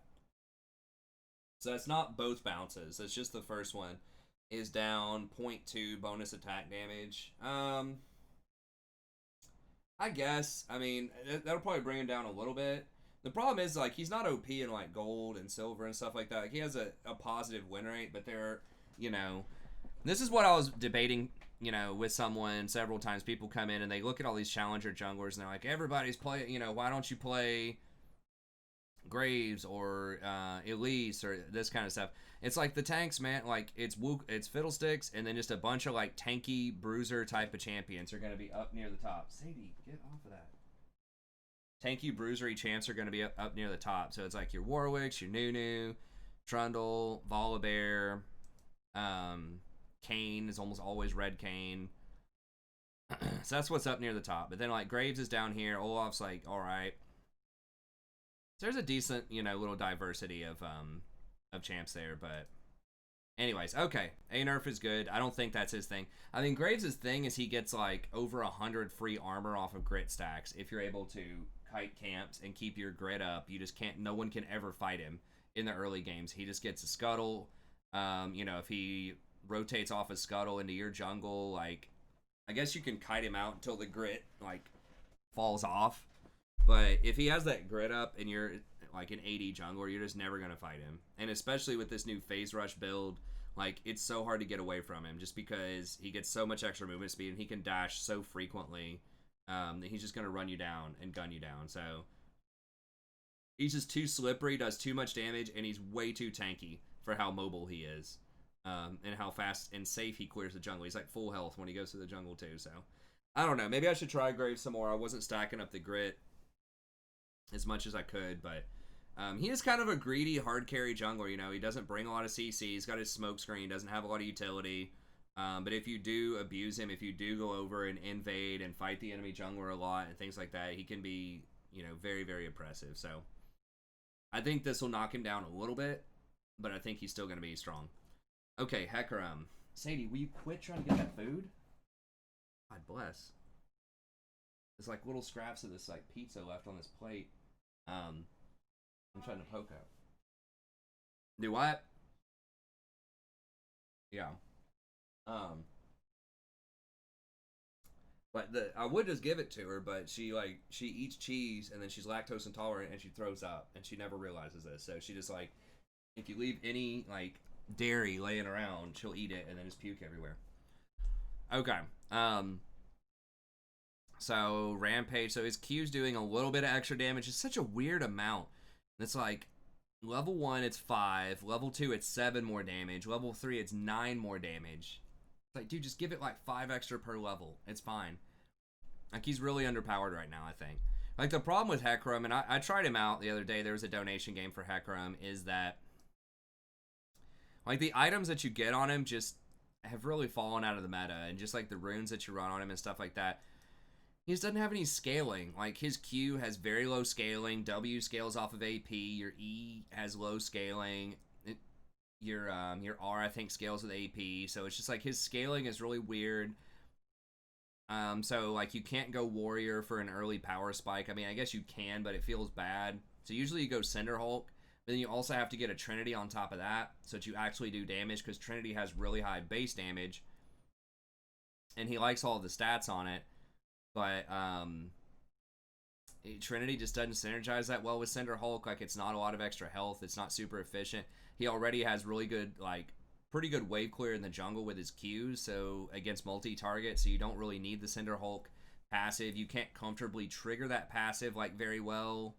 so it's not both bounces. It's just the first one, is down 0.2 bonus attack damage. I guess. I mean, that'll probably bring him down a little bit. The problem is, like, he's not OP in, like, gold and silver and stuff like that. Like, he has a positive win rate, but there, you know, this is what I was debating, you know, with someone several times. People come in and they look at all these Challenger junglers and they're like, everybody's playing, you know, why don't you play Graves or Elise or this kind of stuff? It's like the tanks, man. Like, it's Fiddlesticks, and then just a bunch of, like, tanky bruiser type of champions are going to be up near the top. Sadie, get off of that. Tanky bruisery champs are going to be up near the top. So it's like your Warwicks, your Nunu, Trundle, Volibear, Kayn is almost always red Kayn. So that's what's up near the top. But then like Graves is down here. Olaf's like, all right. So there's a decent, you know, little diversity of champs there. But anyways, okay. A nerf is good. I don't think that's his thing. I mean, Graves' thing is he gets like over 100 free armor off of grit stacks if you're able to kite camps and keep your grit up. You just can't, no one can ever fight him in the early games. He just gets a scuttle. You know, if he rotates off a scuttle into your jungle, like, I guess you can kite him out until the grit, like, falls off. But if he has that grit up and you're, like, an AD jungler, you're just never going to fight him. And especially with this new phase rush build, like, it's so hard to get away from him just because he gets so much extra movement speed and he can dash so frequently. That he's just going to run you down and gun you down. So he's just too slippery, does too much damage, and he's way too tanky for how mobile he is. And how fast and safe he clears the jungle. He's like full health when he goes to the jungle too. So I don't know. Maybe I should try Graves some more. I wasn't stacking up the grit as much as I could, but he is kind of a greedy hard carry jungler. You know, he doesn't bring a lot of CC. He's got his smoke screen. Doesn't have a lot of utility. But if you do abuse him, if you do go over and invade and fight the enemy jungler a lot and things like that, he can be, you know, very, very oppressive. So I think this will knock him down a little bit, but I think he's still going to be strong. Okay, Hecarim. Sadie, will you quit trying to get that food? God bless. There's like little scraps of this like pizza left on this plate. I'm trying to poke out. Do what? Yeah. But I would just give it to her, but she eats cheese and then she's lactose intolerant and she throws up and she never realizes this. So she just like, if you leave any like dairy laying around, she'll eat it and then just puke everywhere. Okay. So Rampage. So his Q's doing a little bit of extra damage. It's such a weird amount. It's like Level 1, it's 5. Level 2, it's 7 more damage. Level 3, it's 9 more damage. It's like, dude, just give it like 5 extra per level. It's fine. Like, he's really underpowered right now, I think. Like, the problem with Hecarim, and I tried him out the other day, there was a donation game for Hecarim, is that, like, the items that you get on him just have really fallen out of the meta, and just, like, the runes that you run on him and stuff like that, he just doesn't have any scaling. Like, his Q has very low scaling, W scales off of AP, your E has low scaling, your R, I think, scales with AP, so it's just, like, his scaling is really weird. So, like, you can't go Warrior for an early power spike. I mean, I guess you can, but it feels bad. So usually you go Cinder Hulk, but then you also have to get a Trinity on top of that, so that you actually do damage, because Trinity has really high base damage, and he likes all of the stats on it, but, Trinity just doesn't synergize that well with Cinder Hulk. Like, it's not a lot of extra health. It's not super efficient. He already has really good, like, pretty good wave clear in the jungle with his Qs, so against multi-target, so you don't really need the Cinder Hulk passive. You can't comfortably trigger that passive, like, very well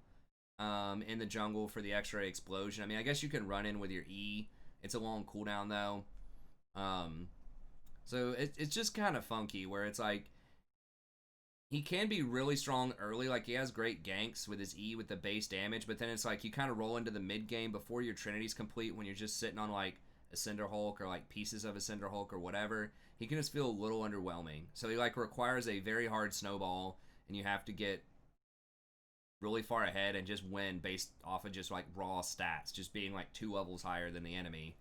in the jungle for the extra explosion. I mean, I guess you can run in with your E. It's a long cooldown, though. So it's just kind of funky, where it's like, he can be really strong early, like he has great ganks with his E with the base damage, but then it's like you kind of roll into the mid game before your Trinity's complete when you're just sitting on like a Cinder Hulk or like pieces of a Cinder Hulk or whatever. He can just feel a little underwhelming. So he like requires a very hard snowball, and you have to get really far ahead and just win based off of just like raw stats, just being like 2 levels higher than the enemy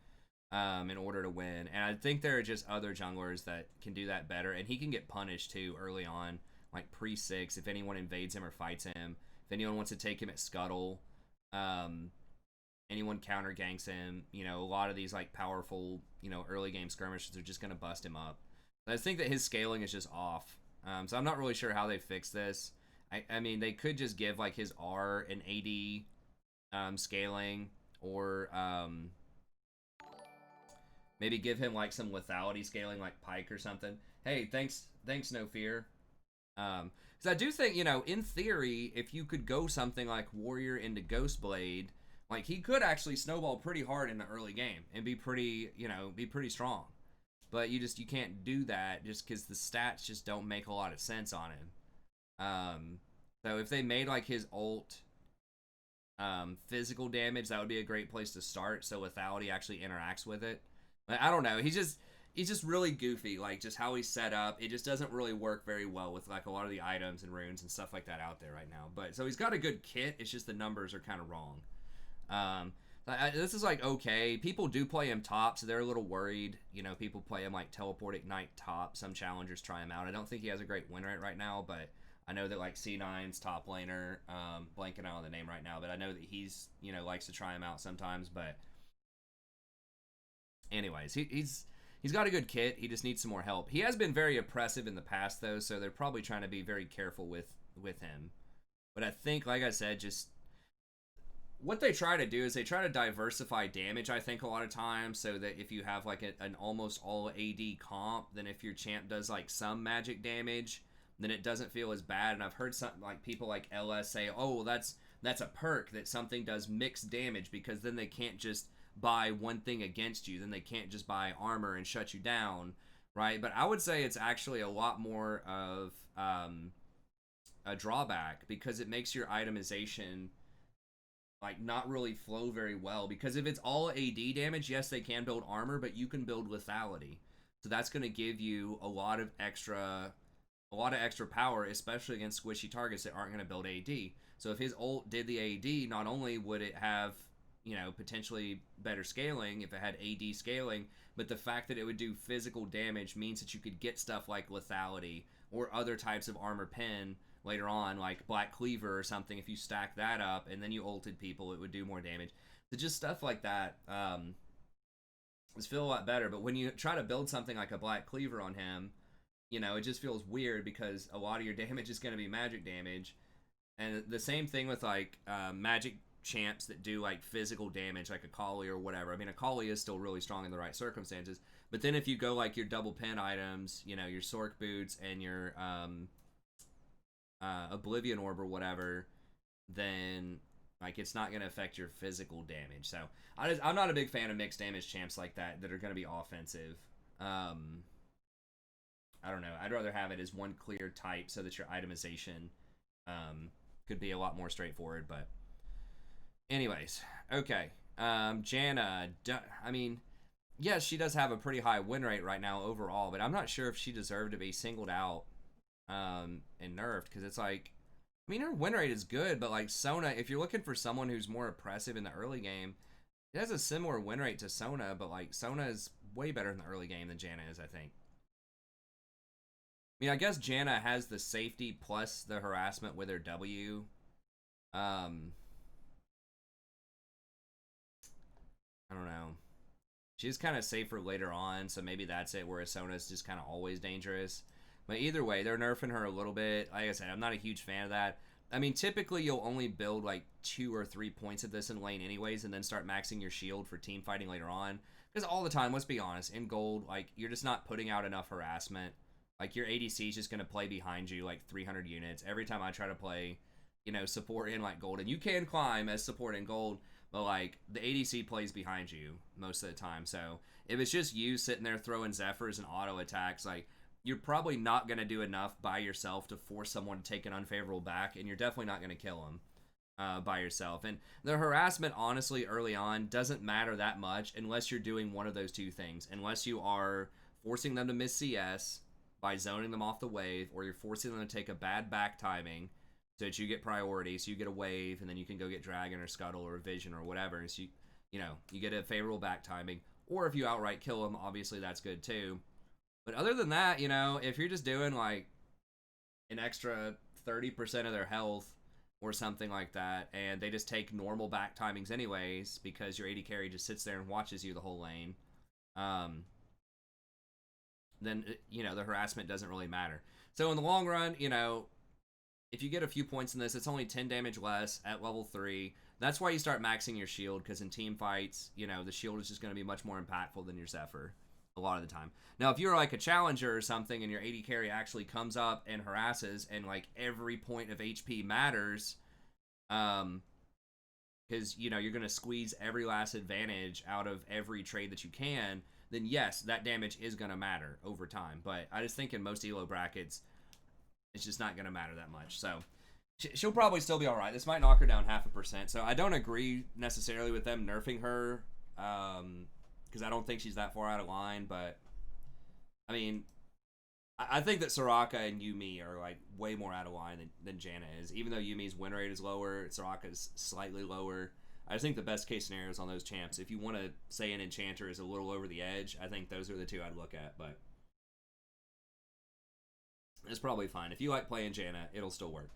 in order to win. And I think there are just other junglers that can do that better, and he can get punished too early on. Like pre-6, if anyone invades him or fights him, if anyone wants to take him at scuttle, anyone counter ganks him, you know, a lot of these like powerful, you know, early game skirmishes are just going to bust him up. I think that his scaling is just off, so I'm not really sure how they fix this. I mean, they could just give like his R and AD scaling, or maybe give him like some lethality scaling like Pike or something. Hey, thanks No Fear. Because I do think, you know, in theory, if you could go something like Warrior into Ghostblade, like he could actually snowball pretty hard in the early game and be pretty, you know, be pretty strong. But you can't do that just because the stats just don't make a lot of sense on him. So if they made like his ult physical damage, that would be a great place to start. So lethality actually interacts with it. But I don't know. He's just really goofy, like just how he's set up. It just doesn't really work very well with like a lot of the items and runes and stuff like that out there right now. But so he's got a good kit. It's just the numbers are kind of wrong. This is like okay. People do play him top, so they're a little worried. You know, people play him like teleport ignite top. Some challengers try him out. I don't think he has a great win rate right now, but I know that like C9's top laner, blanking out on the name right now, but I know that he's, you know, likes to try him out sometimes. But anyways, he's got a good kit. He just needs some more help. He has been very oppressive in the past, though, so they're probably trying to be very careful with him. But I think, like I said, just what they try to do is they try to diversify damage, I think, a lot of times, so that if you have, like, an almost all AD comp, then if your champ does, like, some magic damage, then it doesn't feel as bad. And I've heard something like people like LS say, oh, well, that's a perk that something does mixed damage, because then they can't just buy one thing against you, then they can't just buy armor and shut you down, right? But I would say it's actually a lot more of a drawback, because it makes your itemization like not really flow very well. Because if it's all AD damage, yes, they can build armor, but you can build lethality, so that's going to give you a lot of extra power, especially against squishy targets that aren't going to build AD. So if his ult did the AD, not only would it have, you know, potentially better scaling if it had AD scaling, but the fact that it would do physical damage means that you could get stuff like lethality or other types of armor pen later on, like Black Cleaver or something. If you stack that up and then you ulted people, it would do more damage. So just stuff like that just feel a lot better. But when you try to build something like a Black Cleaver on him, you know, it just feels weird, because a lot of your damage is going to be magic damage. And the same thing with like magic champs that do like physical damage, like Akali or whatever. I mean, Akali is still really strong in the right circumstances, but then if you go like your double pen items, you know, your Sork boots and your Oblivion Orb or whatever, then Like, it's not going to affect your physical damage. So, I'm not a big fan of mixed damage champs like that are going to be offensive. I don't know. I'd rather have it as one clear type so that your itemization could be a lot more straightforward. But anyways, okay. Janna, I mean, yes, she does have a pretty high win rate right now overall, but I'm not sure if she deserved to be singled out and nerfed, because it's like, I mean, her win rate is good, but like Sona, if you're looking for someone who's more oppressive in the early game, it has a similar win rate to Sona, but like Sona is way better in the early game than Janna is, I think. I mean, I guess Janna has the safety plus the harassment with her W. I don't know. She's kind of safer later on, so maybe that's it, whereas Sona's just kind of always dangerous. But either way, they're nerfing her a little bit. Like I said, I'm not a huge fan of that. I mean, typically you'll only build like 2 or 3 points of this in lane anyways, and then start maxing your shield for team fighting later on. Because all the time, let's be honest, in gold, like, you're just not putting out enough harassment. Like, your ADC is just going to play behind you like 300 units. Every time I try to play, you know, support in like gold, and you can climb as support in gold, but like the ADC plays behind you most of the time. So if it's just you sitting there throwing Zephyrs and auto attacks, like, you're probably not going to do enough by yourself to force someone to take an unfavorable back, and you're definitely not going to kill them by yourself. And the harassment, honestly, early on doesn't matter that much unless you're doing one of those two things. Unless you are forcing them to miss CS by zoning them off the wave, or you're forcing them to take a bad back timing so that you get priority, so you get a wave, and then you can go get Dragon or Scuttle or Vision or whatever, and so you know, you get a favorable back timing. Or if you outright kill them, obviously that's good too. But other than that, you know, if you're just doing like an extra 30% of their health or something like that, and they just take normal back timings anyways because your AD carry just sits there and watches you the whole lane, then, you know, the harassment doesn't really matter. So in the long run, you know, if you get a few points in this, it's only 10 damage less at level 3. That's why you start maxing your shield, because in team fights, you know, the shield is just going to be much more impactful than your Zephyr a lot of the time. Now, if you're like a challenger or something and your AD carry actually comes up and harasses and like every point of HP matters, because, you know, you're going to squeeze every last advantage out of every trade that you can, then yes, that damage is going to matter over time. But I just think in most elo brackets, it's just not going to matter that much. So she'll probably still be all right. This might knock her down 0.5%. So I don't agree necessarily with them nerfing her, because I don't think she's that far out of line. But I mean, I think that Soraka and Yuumi are like way more out of line than Janna is. Even though Yumi's win rate is lower, Soraka's slightly lower. I just think the best case scenarios on those champs, if you want to say an enchanter is a little over the edge, I think those are the two I'd look at. But it's probably fine. If you like playing Janna, it'll still work.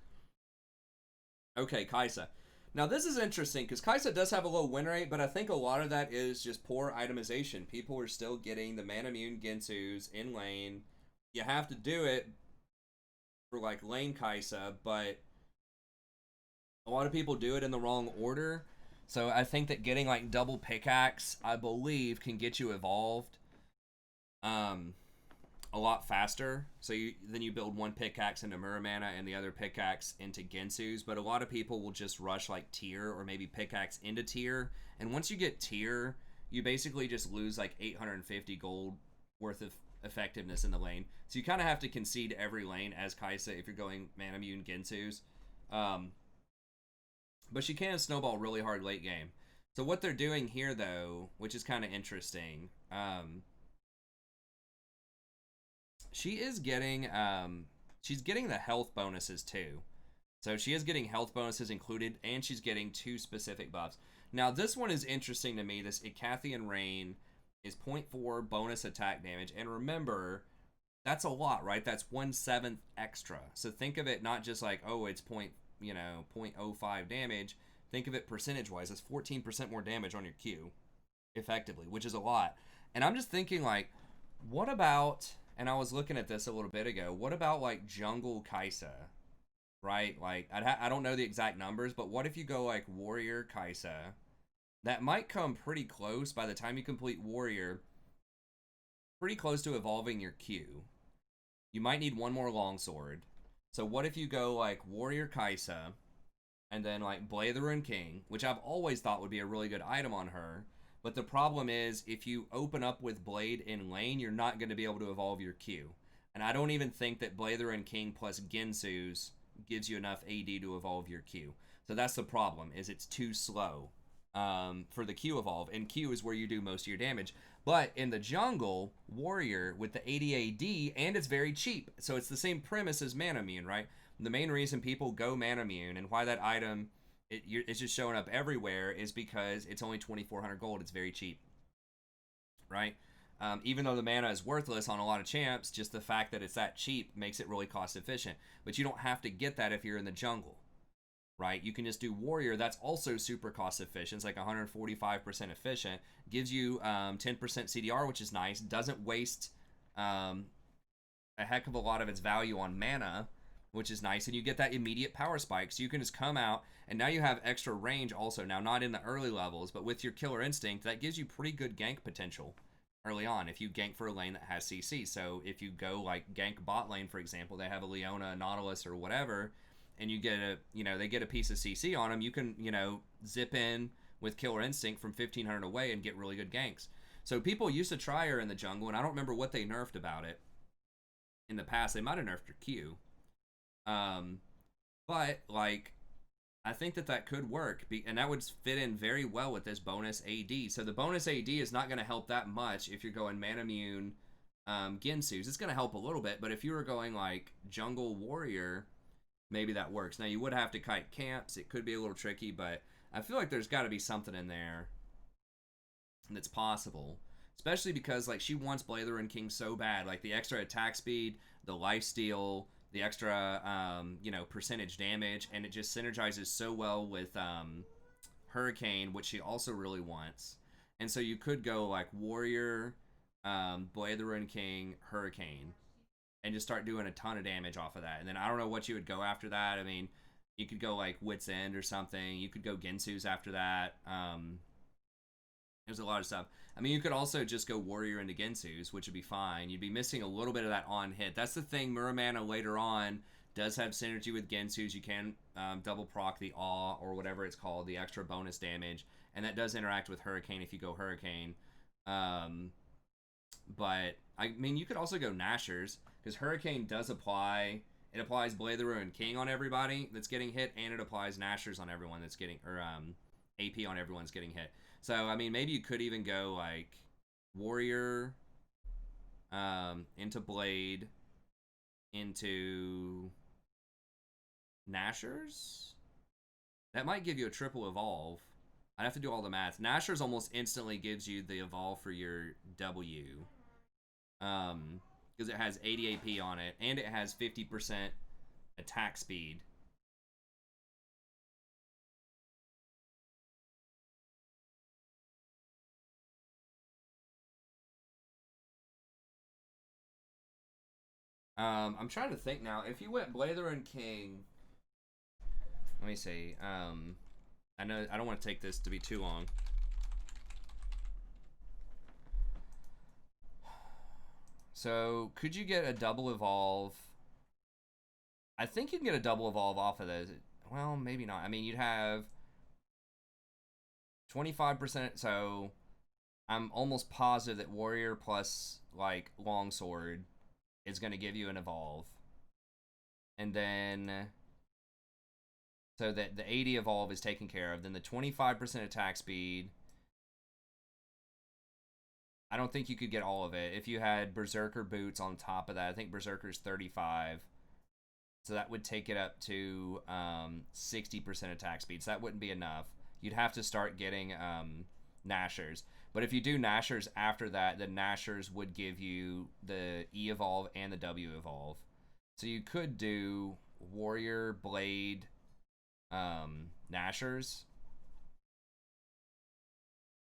Okay, Caixa. Now, this is interesting, because Caixa does have a low win rate, but I think a lot of that is just poor itemization. People are still getting the mana-immune Gensus in lane. You have to do it for, like, lane Caixa, but a lot of people do it in the wrong order. So I think that getting, like, double pickaxe, I believe, can get you evolved a lot faster. So then you build one pickaxe into Muramana and the other pickaxe into Gensu's. But a lot of people will just rush like tier, or maybe pickaxe into tier. And once you get tier, you basically just lose like 850 gold worth of effectiveness in the lane. So you kind of have to concede every lane as Caixa if you're going mana immune Gensu's. But she can snowball really hard late game. So what they're doing here, though, which is kind of interesting, she is getting, she's getting the health bonuses too. So she is getting health bonuses included, and she's getting 2 specific buffs. Now, this one is interesting to me. This Icathian Rain is 0.4 bonus attack damage. And remember, that's a lot, right? That's 1/7 extra. So think of it not just like, oh, it's 0.05 damage. Think of it percentage-wise. That's 14% more damage on your Q, effectively, which is a lot. And I'm just thinking, like, what about... And I was looking at this a little bit ago. What about, like, Jungle Caixa, right? Like, I don't know the exact numbers, but what if you go, like, Warrior Caixa? That might come pretty close by the time you complete Warrior. Pretty close to evolving your Q. You might need one more Longsword. So what if you go, like, Warrior Caixa, and then like Blade of the Ruined King, which I've always thought would be a really good item on her. But the problem is, if you open up with Blade in lane, you're not going to be able to evolve your Q. And I don't even think that Blade of the Ruined King plus Gensu's gives you enough AD to evolve your Q. So that's the problem, is it's too slow for the Q evolve. And Q is where you do most of your damage. But in the jungle, Warrior with the 80 AD, and it's very cheap. So it's the same premise as Mana Immune, right? The main reason people go Mana Immune and why that item it's just showing up everywhere is because it's only 2,400 gold. It's very cheap, right? Even though the mana is worthless on a lot of champs, just the fact that it's that cheap makes it really cost efficient. But you don't have to get that if you're in the jungle, right? You can just do Warrior. That's also super cost efficient. It's like 145% efficient. Gives you 10% CDR, which is nice. Doesn't waste a heck of a lot of its value on mana, which is nice. And you get that immediate power spike. So you can just come out, and now you have extra range also. Now, not in the early levels, but with your Killer Instinct, that gives you pretty good gank potential early on if you gank for a lane that has CC. So if you go like gank bot lane, for example, they have a Leona, a Nautilus, or whatever, and you get a, they get a piece of CC on them, you can, zip in with Killer Instinct from 1,500 away and get really good ganks. So people used to try her in the jungle, and I don't remember what they nerfed about it in the past. They might have nerfed her Q. But like, I think that could work, and that would fit in very well with this bonus AD. So the bonus AD is not going to help that much if you're going Mana Immune Gensu's. It's going to help a little bit, but if you were going like Jungle Warrior, maybe that works. Now, you would have to kite camps. It could be a little tricky, but I feel like there's got to be something in there that's possible. Especially because like she wants Blade of the Ruined King so bad. Like the extra attack speed, the lifesteal, the extra, percentage damage, and it just synergizes so well with Hurricane, which she also really wants. And so you could go like Warrior, Blade of the Ruined King, Hurricane, and just start doing a ton of damage off of that. And then I don't know what you would go after that. I mean, you could go like Wit's End or something. You could go Gensu's after that. There's a lot of stuff. I mean, you could also just go Warrior into Gensu's, which would be fine. You'd be missing a little bit of that on hit. That's the thing. Muramana later on does have synergy with Gensu's. You can double proc the Awe or whatever it's called, the extra bonus damage, and that does interact with Hurricane if you go Hurricane. But I mean, you could also go Nashers because Hurricane does apply. It applies Blade of the Ruined King on everybody that's getting hit, and it applies Nashers on everyone that's getting, or AP on everyone's getting hit. So, I mean, maybe you could even go, like, Warrior into Blade into Nashers? That might give you a triple evolve. I'd have to do all the math. Nashers almost instantly gives you the evolve for your W. Because it has 80 AP on it, and it has 50% attack speed. I'm trying to think now. If you went Blade of the Ruined King, let me see. I know I don't want to take this to be too long. So, could you get a double evolve? I think you can get a double evolve off of those. Well, maybe not. I mean, you'd have 25%. So, I'm almost positive that Warrior plus, like, Longsword is going to give you an evolve. And then, so that the 80 evolve is taken care of. Then the 25% attack speed, I don't think you could get all of it. If you had Berserker boots on top of that, I think Berserker's 35. So that would take it up to 60% attack speed. So that wouldn't be enough. You'd have to start getting Nashers. But if you do Nashers after that, then Nashers would give you the E evolve and the W evolve. So you could do Warrior, Blade, Nashers.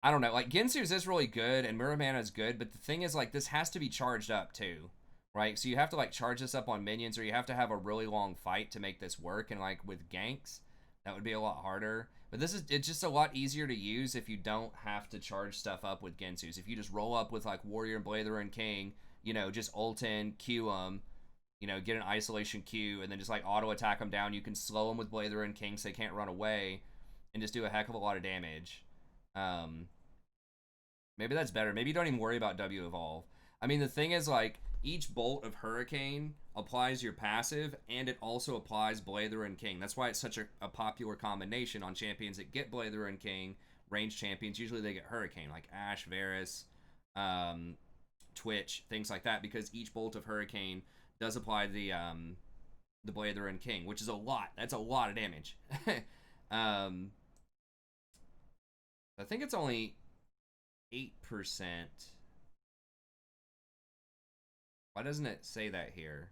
I don't know. Like, Gensu's is really good, and Muramana is good, but the thing is, like, this has to be charged up, too. Right? So you have to, like, charge this up on minions, or you have to have a really long fight to make this work, and, like, with ganks, that would be a lot harder. But it's just a lot easier to use if you don't have to charge stuff up with Gensu's. If you just roll up with, like, Warrior and Blade of the Ruined King, just ult in, Q them, you know, get an isolation Q and then just like auto attack them down. You can slow them with Blade the Ruined King so they can't run away and just do a heck of a lot of damage. Maybe that's better. Maybe you don't even worry about W evolve. I mean, the thing is, like, each bolt of Hurricane applies your passive, and it also applies Blade the Ruined King. That's why it's such a popular combination on champions that get Blade the Ruined King. Ranged champions, usually they get Hurricane, like Ashe, Varus, Twitch, things like that, because each bolt of Hurricane does apply the Blade of the Ruined King, which is a lot. That's a lot of damage. I think it's only 8%. Why doesn't it say that here?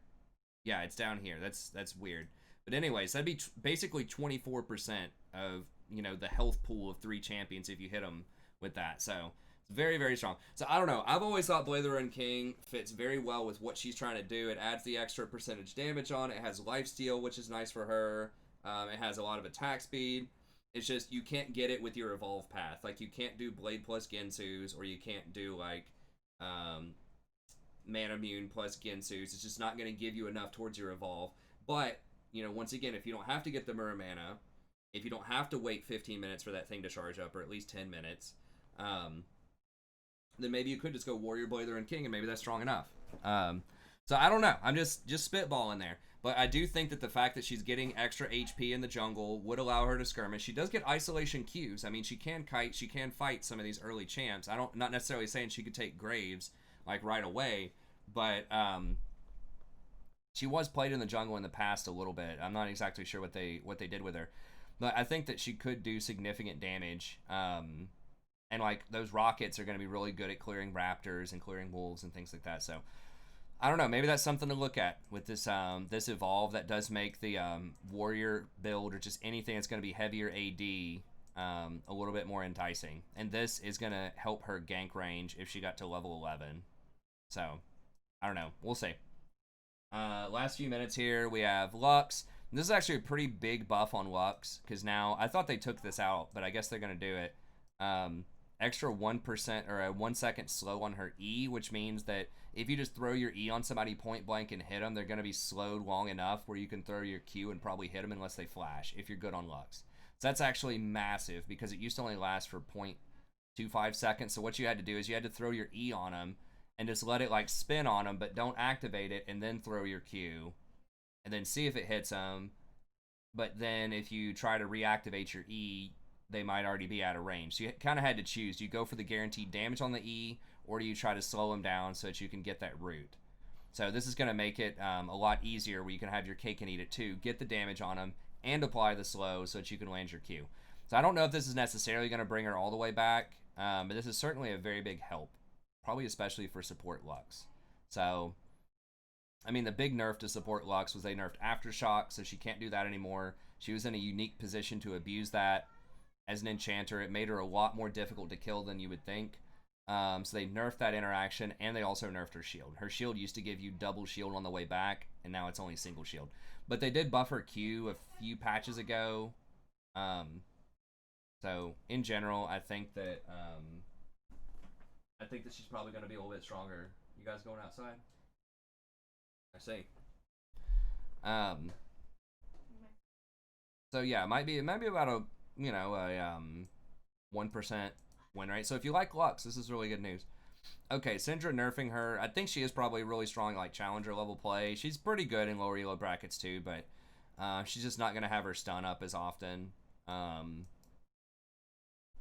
Yeah, it's down here. That's weird. But anyways, that'd be basically 24% of, you know, the health pool of 3 champions if you hit them with that. So it's very, very strong. So I don't know. I've always thought Blade of the Ruined King fits very well with what she's trying to do. It adds the extra percentage damage on. It has lifesteal, which is nice for her. It has a lot of attack speed. It's just you can't get it with your evolve path. Like, you can't do Blade plus Gensu's, or you can't do, like, Manamune plus Gensu's. It's just not going to give you enough towards your evolve. But, you know, once again, if you don't have to get the Mirror Mana, if you don't have to wait 15 minutes for that thing to charge up, or at least 10 minutes, then maybe you could just go Warrior, Blade of the Ruined King, and maybe that's strong enough. So I don't know. I'm just spitballing there. But I do think that the fact that she's getting extra HP in the jungle would allow her to skirmish. She does get isolation Qs. I mean, she can kite. She can fight some of these early champs. Not necessarily saying she could take Graves, like, right away. But she was played in the jungle in the past a little bit. I'm not exactly sure what they did with her. But I think that she could do significant damage. And, like, those rockets are going to be really good at clearing raptors and clearing wolves and things like that. So I don't know. Maybe that's something to look at with this this evolve that does make the warrior build, or just anything that's going to be heavier AD, a little bit more enticing. And this is going to help her gank range if she got to level 11. So I don't know. We'll see. Last few minutes here, we have Lux. And this is actually a pretty big buff on Lux, because now I thought they took this out, but I guess they're going to do it. Extra 1% or a 1 second slow on her E, which means that if you just throw your E on somebody point blank and hit them, they're going to be slowed long enough where you can throw your Q and probably hit them unless they flash, if you're good on Lux. So that's actually massive, because it used to only last for 0.25 seconds. So what you had to do is you had to throw your E on them and just let it, like, spin on them, but don't activate it, and then throw your Q and then see if it hits them. But then if you try to reactivate your E, they might already be out of range. So you kind of had to choose. Do you go for the guaranteed damage on the E, or do you try to slow them down so that you can get that root? So this is going to make it a lot easier, where you can have your cake and eat it too. Get the damage on them and apply the slow so that you can land your Q. So I don't know if this is necessarily going to bring her all the way back, but this is certainly a very big help. Probably especially for support Lux. So, I mean, the big nerf to support Lux was they nerfed Aftershock, so she can't do that anymore. She was in a unique position to abuse that as an enchanter. It made her a lot more difficult to kill than you would think. So they nerfed that interaction, and they also nerfed her shield. Her shield used to give you double shield on the way back, and now it's only single shield. But they did buff her Q a few patches ago. So in general, I think that she's probably going to be a little bit stronger. You guys going outside? I see. So yeah, it might be about a 1% win rate. So if you like Lux, this is really good news. Okay, Syndra nerfing her. I think she is probably really strong, like, challenger level play. She's pretty good in lower elo brackets too, but she's just not going to have her stun up as often.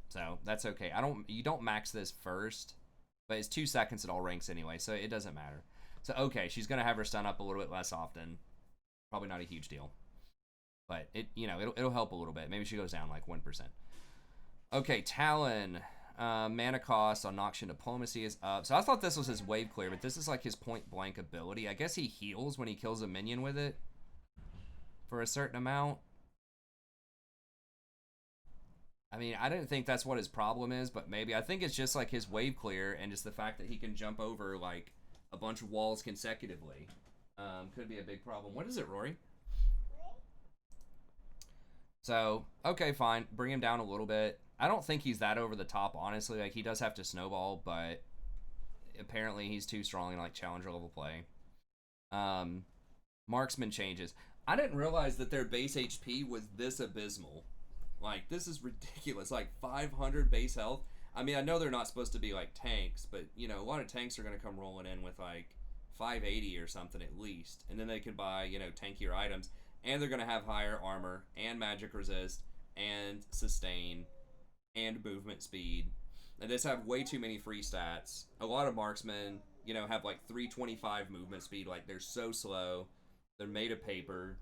So that's okay. You don't max this first, but it's 2 seconds at all ranks anyway, so it doesn't matter. So okay, she's going to have her stun up a little bit less often. Probably not a huge deal, but it'll help a little bit. Maybe she goes down like 1%. Okay, Talon. Mana cost on Noxian Diplomacy is up. So I thought this was his wave clear, but this is like his point blank ability. I guess he heals when he kills a minion with it for a certain amount. I mean, I didn't think that's what his problem is, but maybe. I think it's just like his wave clear, and just the fact that he can jump over like a bunch of walls consecutively could be a big problem. What is it, Rory? So, okay, fine. Bring him down a little bit. I don't think he's that over the top, honestly. Like, he does have to snowball, but apparently he's too strong in, like, challenger level play. Marksman Changes. I didn't realize that their base HP was this abysmal. Like, this is ridiculous. Like, 500 base health. I mean, I know they're not supposed to be, like, tanks, but, you know, a lot of tanks are going to come rolling in with, like, 580 or something at least. And then they could buy, you know, tankier items. And they're going to have higher armor and magic resist and sustain and movement speed. And they just have way too many free stats. A lot of marksmen, you know, have, like, 325 movement speed. Like, they're so slow. They're made of paper.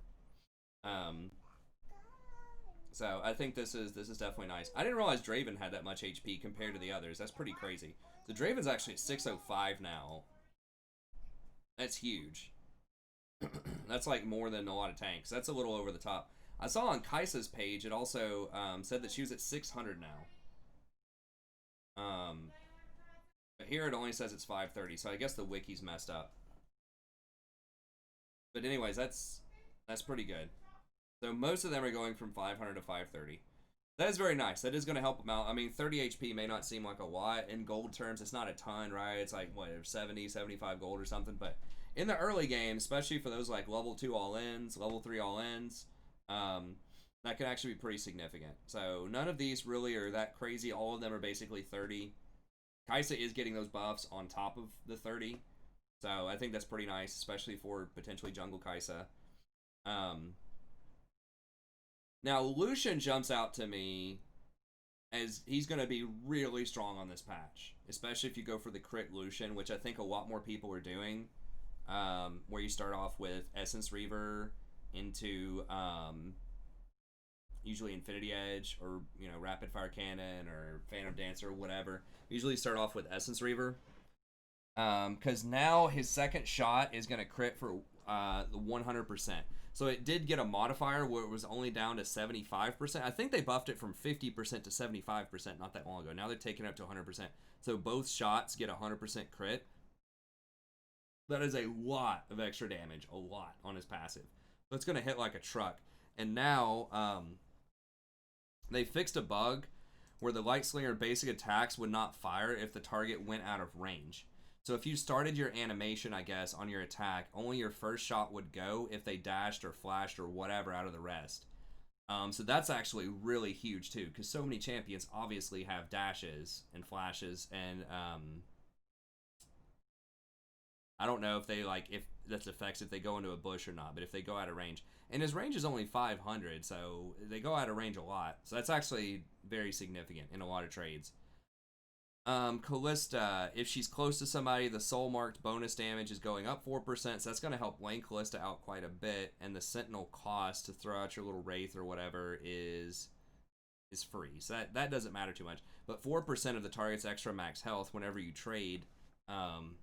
So I think this is definitely nice. I didn't realize Draven had that much HP compared to the others. That's pretty crazy. So Draven's actually at 605 now. That's huge. That's like more than a lot of tanks. That's a little over the top. I saw on Caixa's page it also said that she was at 600 now. But here it only says it's 530, so I guess the wiki's messed up. But anyways, that's pretty good. So most of them are going from 500 to 530. That is very nice. That is going to help them out. I mean, 30 HP may not seem like a lot. In gold terms, it's not a ton, right? It's like, what, 70, 75 gold or something. But in the early game, especially for those like level 2 all-ins, level 3 all-ins, that can actually be pretty significant. So none of these really are that crazy. All of them are basically 30. Caixa is getting those buffs on top of the 30. So I think that's pretty nice, especially for potentially jungle Caixa. Now, Lucian jumps out to me as he's going to be really strong on this patch, especially if you go for the crit Lucian, which I think a lot more people are doing, where you start off with Essence Reaver into usually Infinity Edge or, you know, Rapid Fire Cannon or Phantom Dancer or whatever. Usually start off with Essence Reaver, because now his second shot is going to crit for the 100%. So it did get a modifier where it was only down to 75%. I think they buffed it from 50% to 75% not that long ago. Now they're taking it up to 100%. So both shots get 100% crit. That is a lot of extra damage, a lot on his passive. So it's going to hit like a truck. And now they fixed a bug where the Light Slinger basic attacks would not fire if the target went out of range. So if you started your animation, I guess, on your attack, only your first shot would go if they dashed or flashed or whatever out of the rest. So that's actually really huge too, because so many champions obviously have dashes and flashes, and I don't know if they if that's affects if they go into a bush or not, but if they go out of range. And his range is only 500, so they go out of range a lot. So that's actually very significant in a lot of trades. Kalista, if she's close to somebody, the soul marked bonus damage is going up 4%, so that's going to help lane Kalista out quite a bit, and the sentinel cost to throw out your little wraith or whatever is free, so that doesn't matter too much. But 4% of the target's extra max health whenever you trade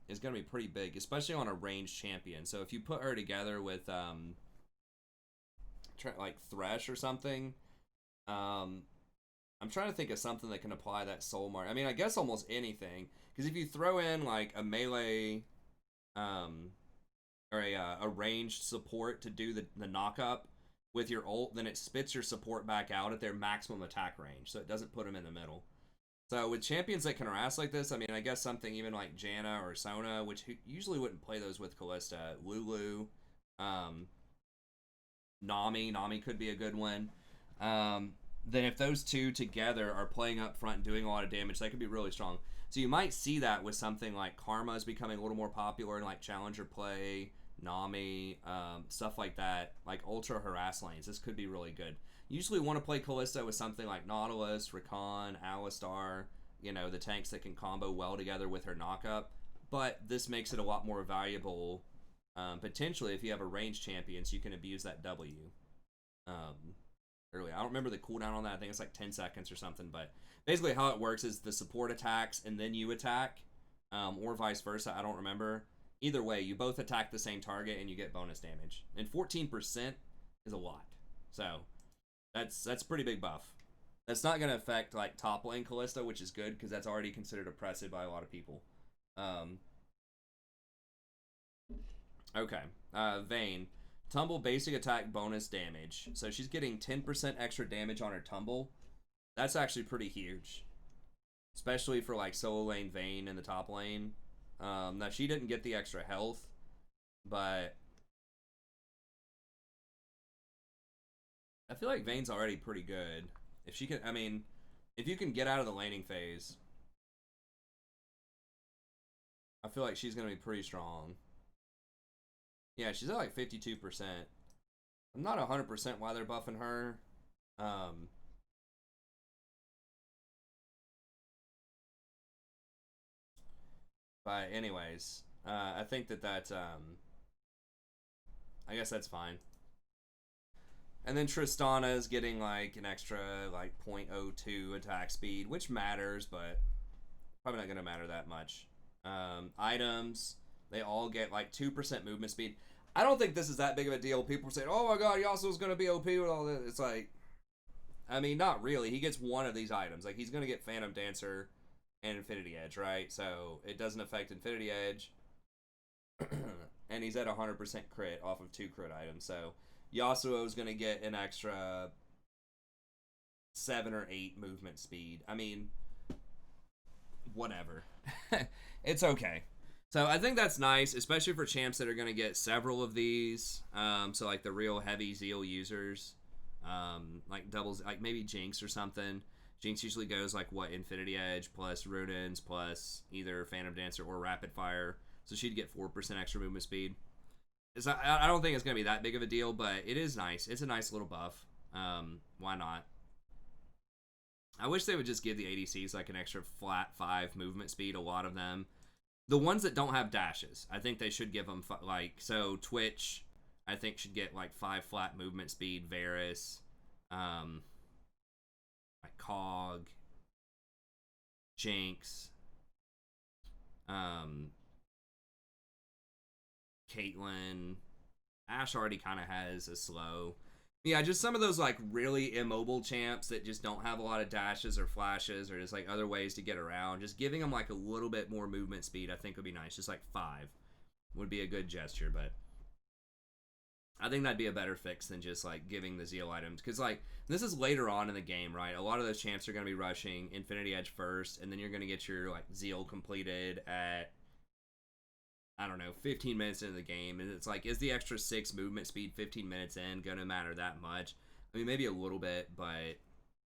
is going to be pretty big, especially on a ranged champion. So if you put her together with like Thresh or something, I'm trying to think of something that can apply that soul mark. I mean, I guess almost anything. Because if you throw in like a melee or a ranged support to do the knock-up with your ult, then it spits your support back out at their maximum attack range. So it doesn't put them in the middle. So with champions that can harass like this, I mean, I guess something even like Janna or Sona, which usually wouldn't play those with Kalista. Lulu, Nami could be a good one. Then if those two together are playing up front and doing a lot of damage, that could be really strong. So you might see that with something like Karma is becoming a little more popular in like challenger play, Nami, stuff like that, like ultra harass lanes. This could be really good. You usually want to play Kalista with something like Nautilus, Rakan, Alistar, you know, the tanks that can combo well together with her knockup. But this makes it a lot more valuable, potentially if you have a ranged champion, so you can abuse that W. Early. I don't remember the cooldown on that. I think it's like 10 seconds or something, but basically how it works is the support attacks and then you attack, or vice versa. I don't remember. Either way, you both attack the same target and you get bonus damage. And 14% is a lot. So that's pretty big buff. That's not going to affect like top lane Kalista, which is good because that's already considered oppressive by a lot of people. Okay. Vayne. Tumble basic attack bonus damage. So she's getting 10% extra damage on her tumble. That's actually pretty huge. Especially for like solo lane Vayne in the top lane. Now she didn't get the extra health, but I feel like Vayne's already pretty good. If she can, I mean, if you can get out of the laning phase, I feel like she's gonna be pretty strong. Yeah, she's at like 52%. I'm not 100% why they're buffing her. But anyways, I think that's I guess that's fine. And then Tristana is getting like an extra like 0.02 attack speed, which matters, but probably not gonna matter that much. Items, they all get like 2% movement speed. I don't think this is that big of a deal. People say, "Oh my god, Yasuo's gonna be OP with all this." It's like, I mean, not really. He gets one of these items. Like he's gonna get Phantom Dancer and Infinity Edge, right? So it doesn't affect Infinity Edge. And he's at 100% crit off of 2 crit items. So Yasuo is going to get an extra 7 or 8 movement speed. I mean, whatever. It's okay. So I think that's nice, especially for champs that are going to get several of these. So like the real heavy Zeal users, like doubles, like maybe Jinx or something. Jinx usually goes like what, Infinity Edge plus Runins plus either Phantom Dancer or Rapid Fire. So she'd get 4% extra movement speed. I don't think it's going to be that big of a deal, but it is nice. It's a nice little buff. Why not? I wish they would just give the ADCs like an extra flat 5 movement speed, a lot of them. The ones that don't have dashes, I think they should give them, like, so Twitch, I think should get like 5 flat movement speed. Varus, like Cog, Jinx, Caitlyn, Ashe already kind of has a slow. Yeah, just some of those like really immobile champs that just don't have a lot of dashes or flashes or just like other ways to get around. Just giving them like a little bit more movement speed, I think would be nice. Just like 5 would be a good gesture, but I think that'd be a better fix than just like giving the Zeal items. Because like this is later on in the game, right? A lot of those champs are going to be rushing Infinity Edge first, and then you're going to get your like Zeal completed at, I don't know, 15 minutes into the game, and it's like, is the extra 6 movement speed 15 minutes in gonna matter that much? I mean, maybe a little bit, but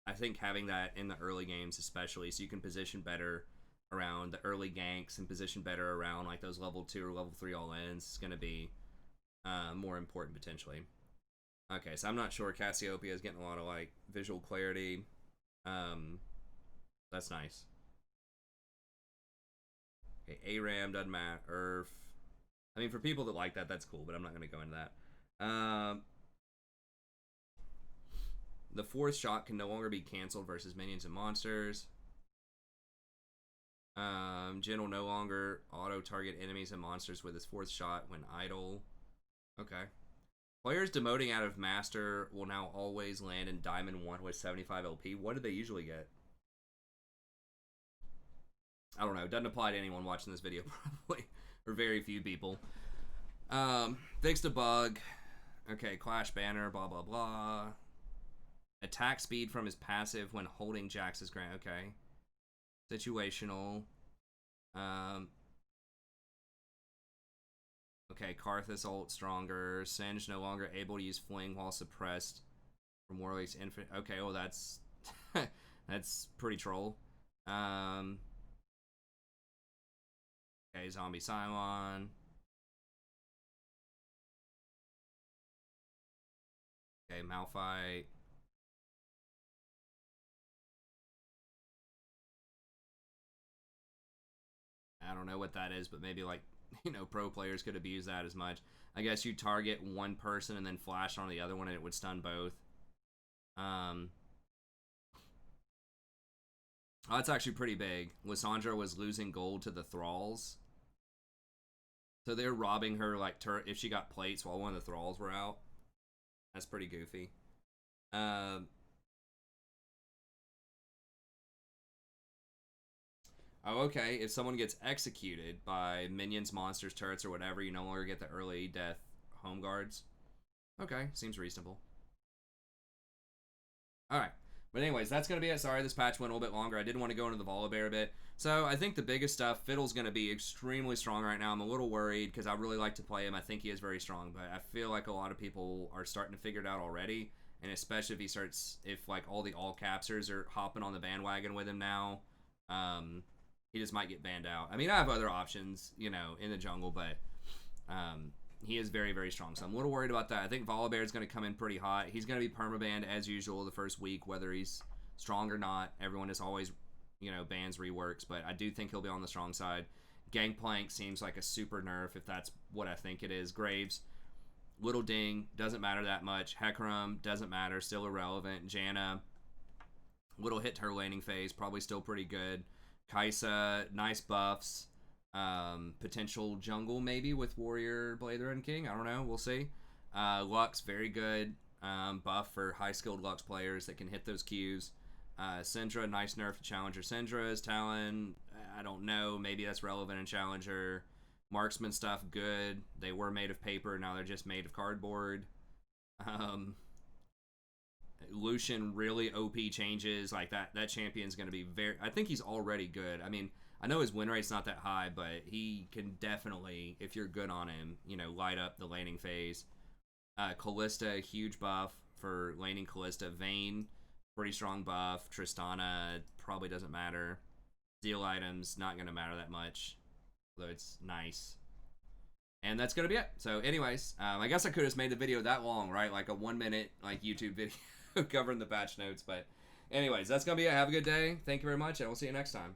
I think having that in the early games especially, so you can position better around the early ganks and position better around like those level 2 or level 3 all-ins is gonna be more important potentially. Okay, so I'm not sure. Cassiopeia is getting a lot of like visual clarity. That's nice. Okay, ARAM doesn't matter. Earth. I mean, for people that like that, that's cool, but I'm not going to go into that. The 4th shot can no longer be canceled versus minions and monsters. Jhin will no longer auto-target enemies and monsters with his 4th shot when idle. Okay. Players demoting out of Master will now always land in Diamond 1 with 75 LP. What did they usually get? I don't know. It doesn't apply to anyone watching this video, probably. Or very few people. Fixed a bug. Okay, Clash Banner, blah, blah, blah. Attack speed from his passive when holding Jax's grant. Okay. Situational. Okay, Karthus ult stronger. Singe no longer able to use Fling while suppressed from Warwick's Infinite. Okay, well, that's... that's pretty troll. Okay, Zombie Cylon. Okay, Malphite. I don't know what that is, but maybe like, you know, pro players could abuse that as much. I guess you target one person and then flash on the other one and it would stun both. Oh, that's actually pretty big. Lissandra was losing gold to the Thralls. So they're robbing her, like, if she got plates while one of the Thralls were out. That's pretty goofy. Oh, okay. If someone gets executed by minions, monsters, turrets, or whatever, you no longer get the early death home guards. Okay, seems reasonable. Alright. But anyways, that's going to be it. Sorry, this patch went a little bit longer. I did want to go into the Volibear a bit. So I think the biggest stuff, Fiddle's going to be extremely strong right now. I'm a little worried because I really like to play him. I think he is very strong, but I feel like a lot of people are starting to figure it out already. and especially if like all the all capsers are hopping on the bandwagon with him now, he just might get banned out. I mean, I have other options, you know, in the jungle, but he is very, very strong. So I'm a little worried about that. I think Volibear is going to come in pretty hot. He's going to be permabanned as usual the first week, whether he's strong or not. Everyone is always, you know, bans reworks, but I do think he'll be on the strong side. Gangplank seems like a super nerf, if that's what I think it is. Graves, little ding, doesn't matter that much. Hecarim, doesn't matter, still irrelevant. Janna, little hit to her laning phase, probably still pretty good. Caixa, nice buffs. Potential jungle maybe with Warrior, Blather, and King. I don't know. We'll see. Lux, very good. Buff for high-skilled Lux players that can hit those Qs. Syndra, nice nerf to Challenger Syndra's. Talon, I don't know. Maybe that's relevant in Challenger. Marksman stuff, good. They were made of paper. Now they're just made of cardboard. Lucian, really OP changes. Like, that champion's going to be very... I think he's already good. I mean... I know his win rate's not that high, but he can definitely, if you're good on him, you know, light up the laning phase. Kalista, huge buff for laning Kalista. Vayne, pretty strong buff. Tristana, probably doesn't matter. Deal items, not going to matter that much, although it's nice. And that's going to be it. So anyways, I guess I could have made the video that long, right? Like a 1 minute like YouTube video covering the patch notes. But anyways, that's going to be it. Have a good day. Thank you very much, and we'll see you next time.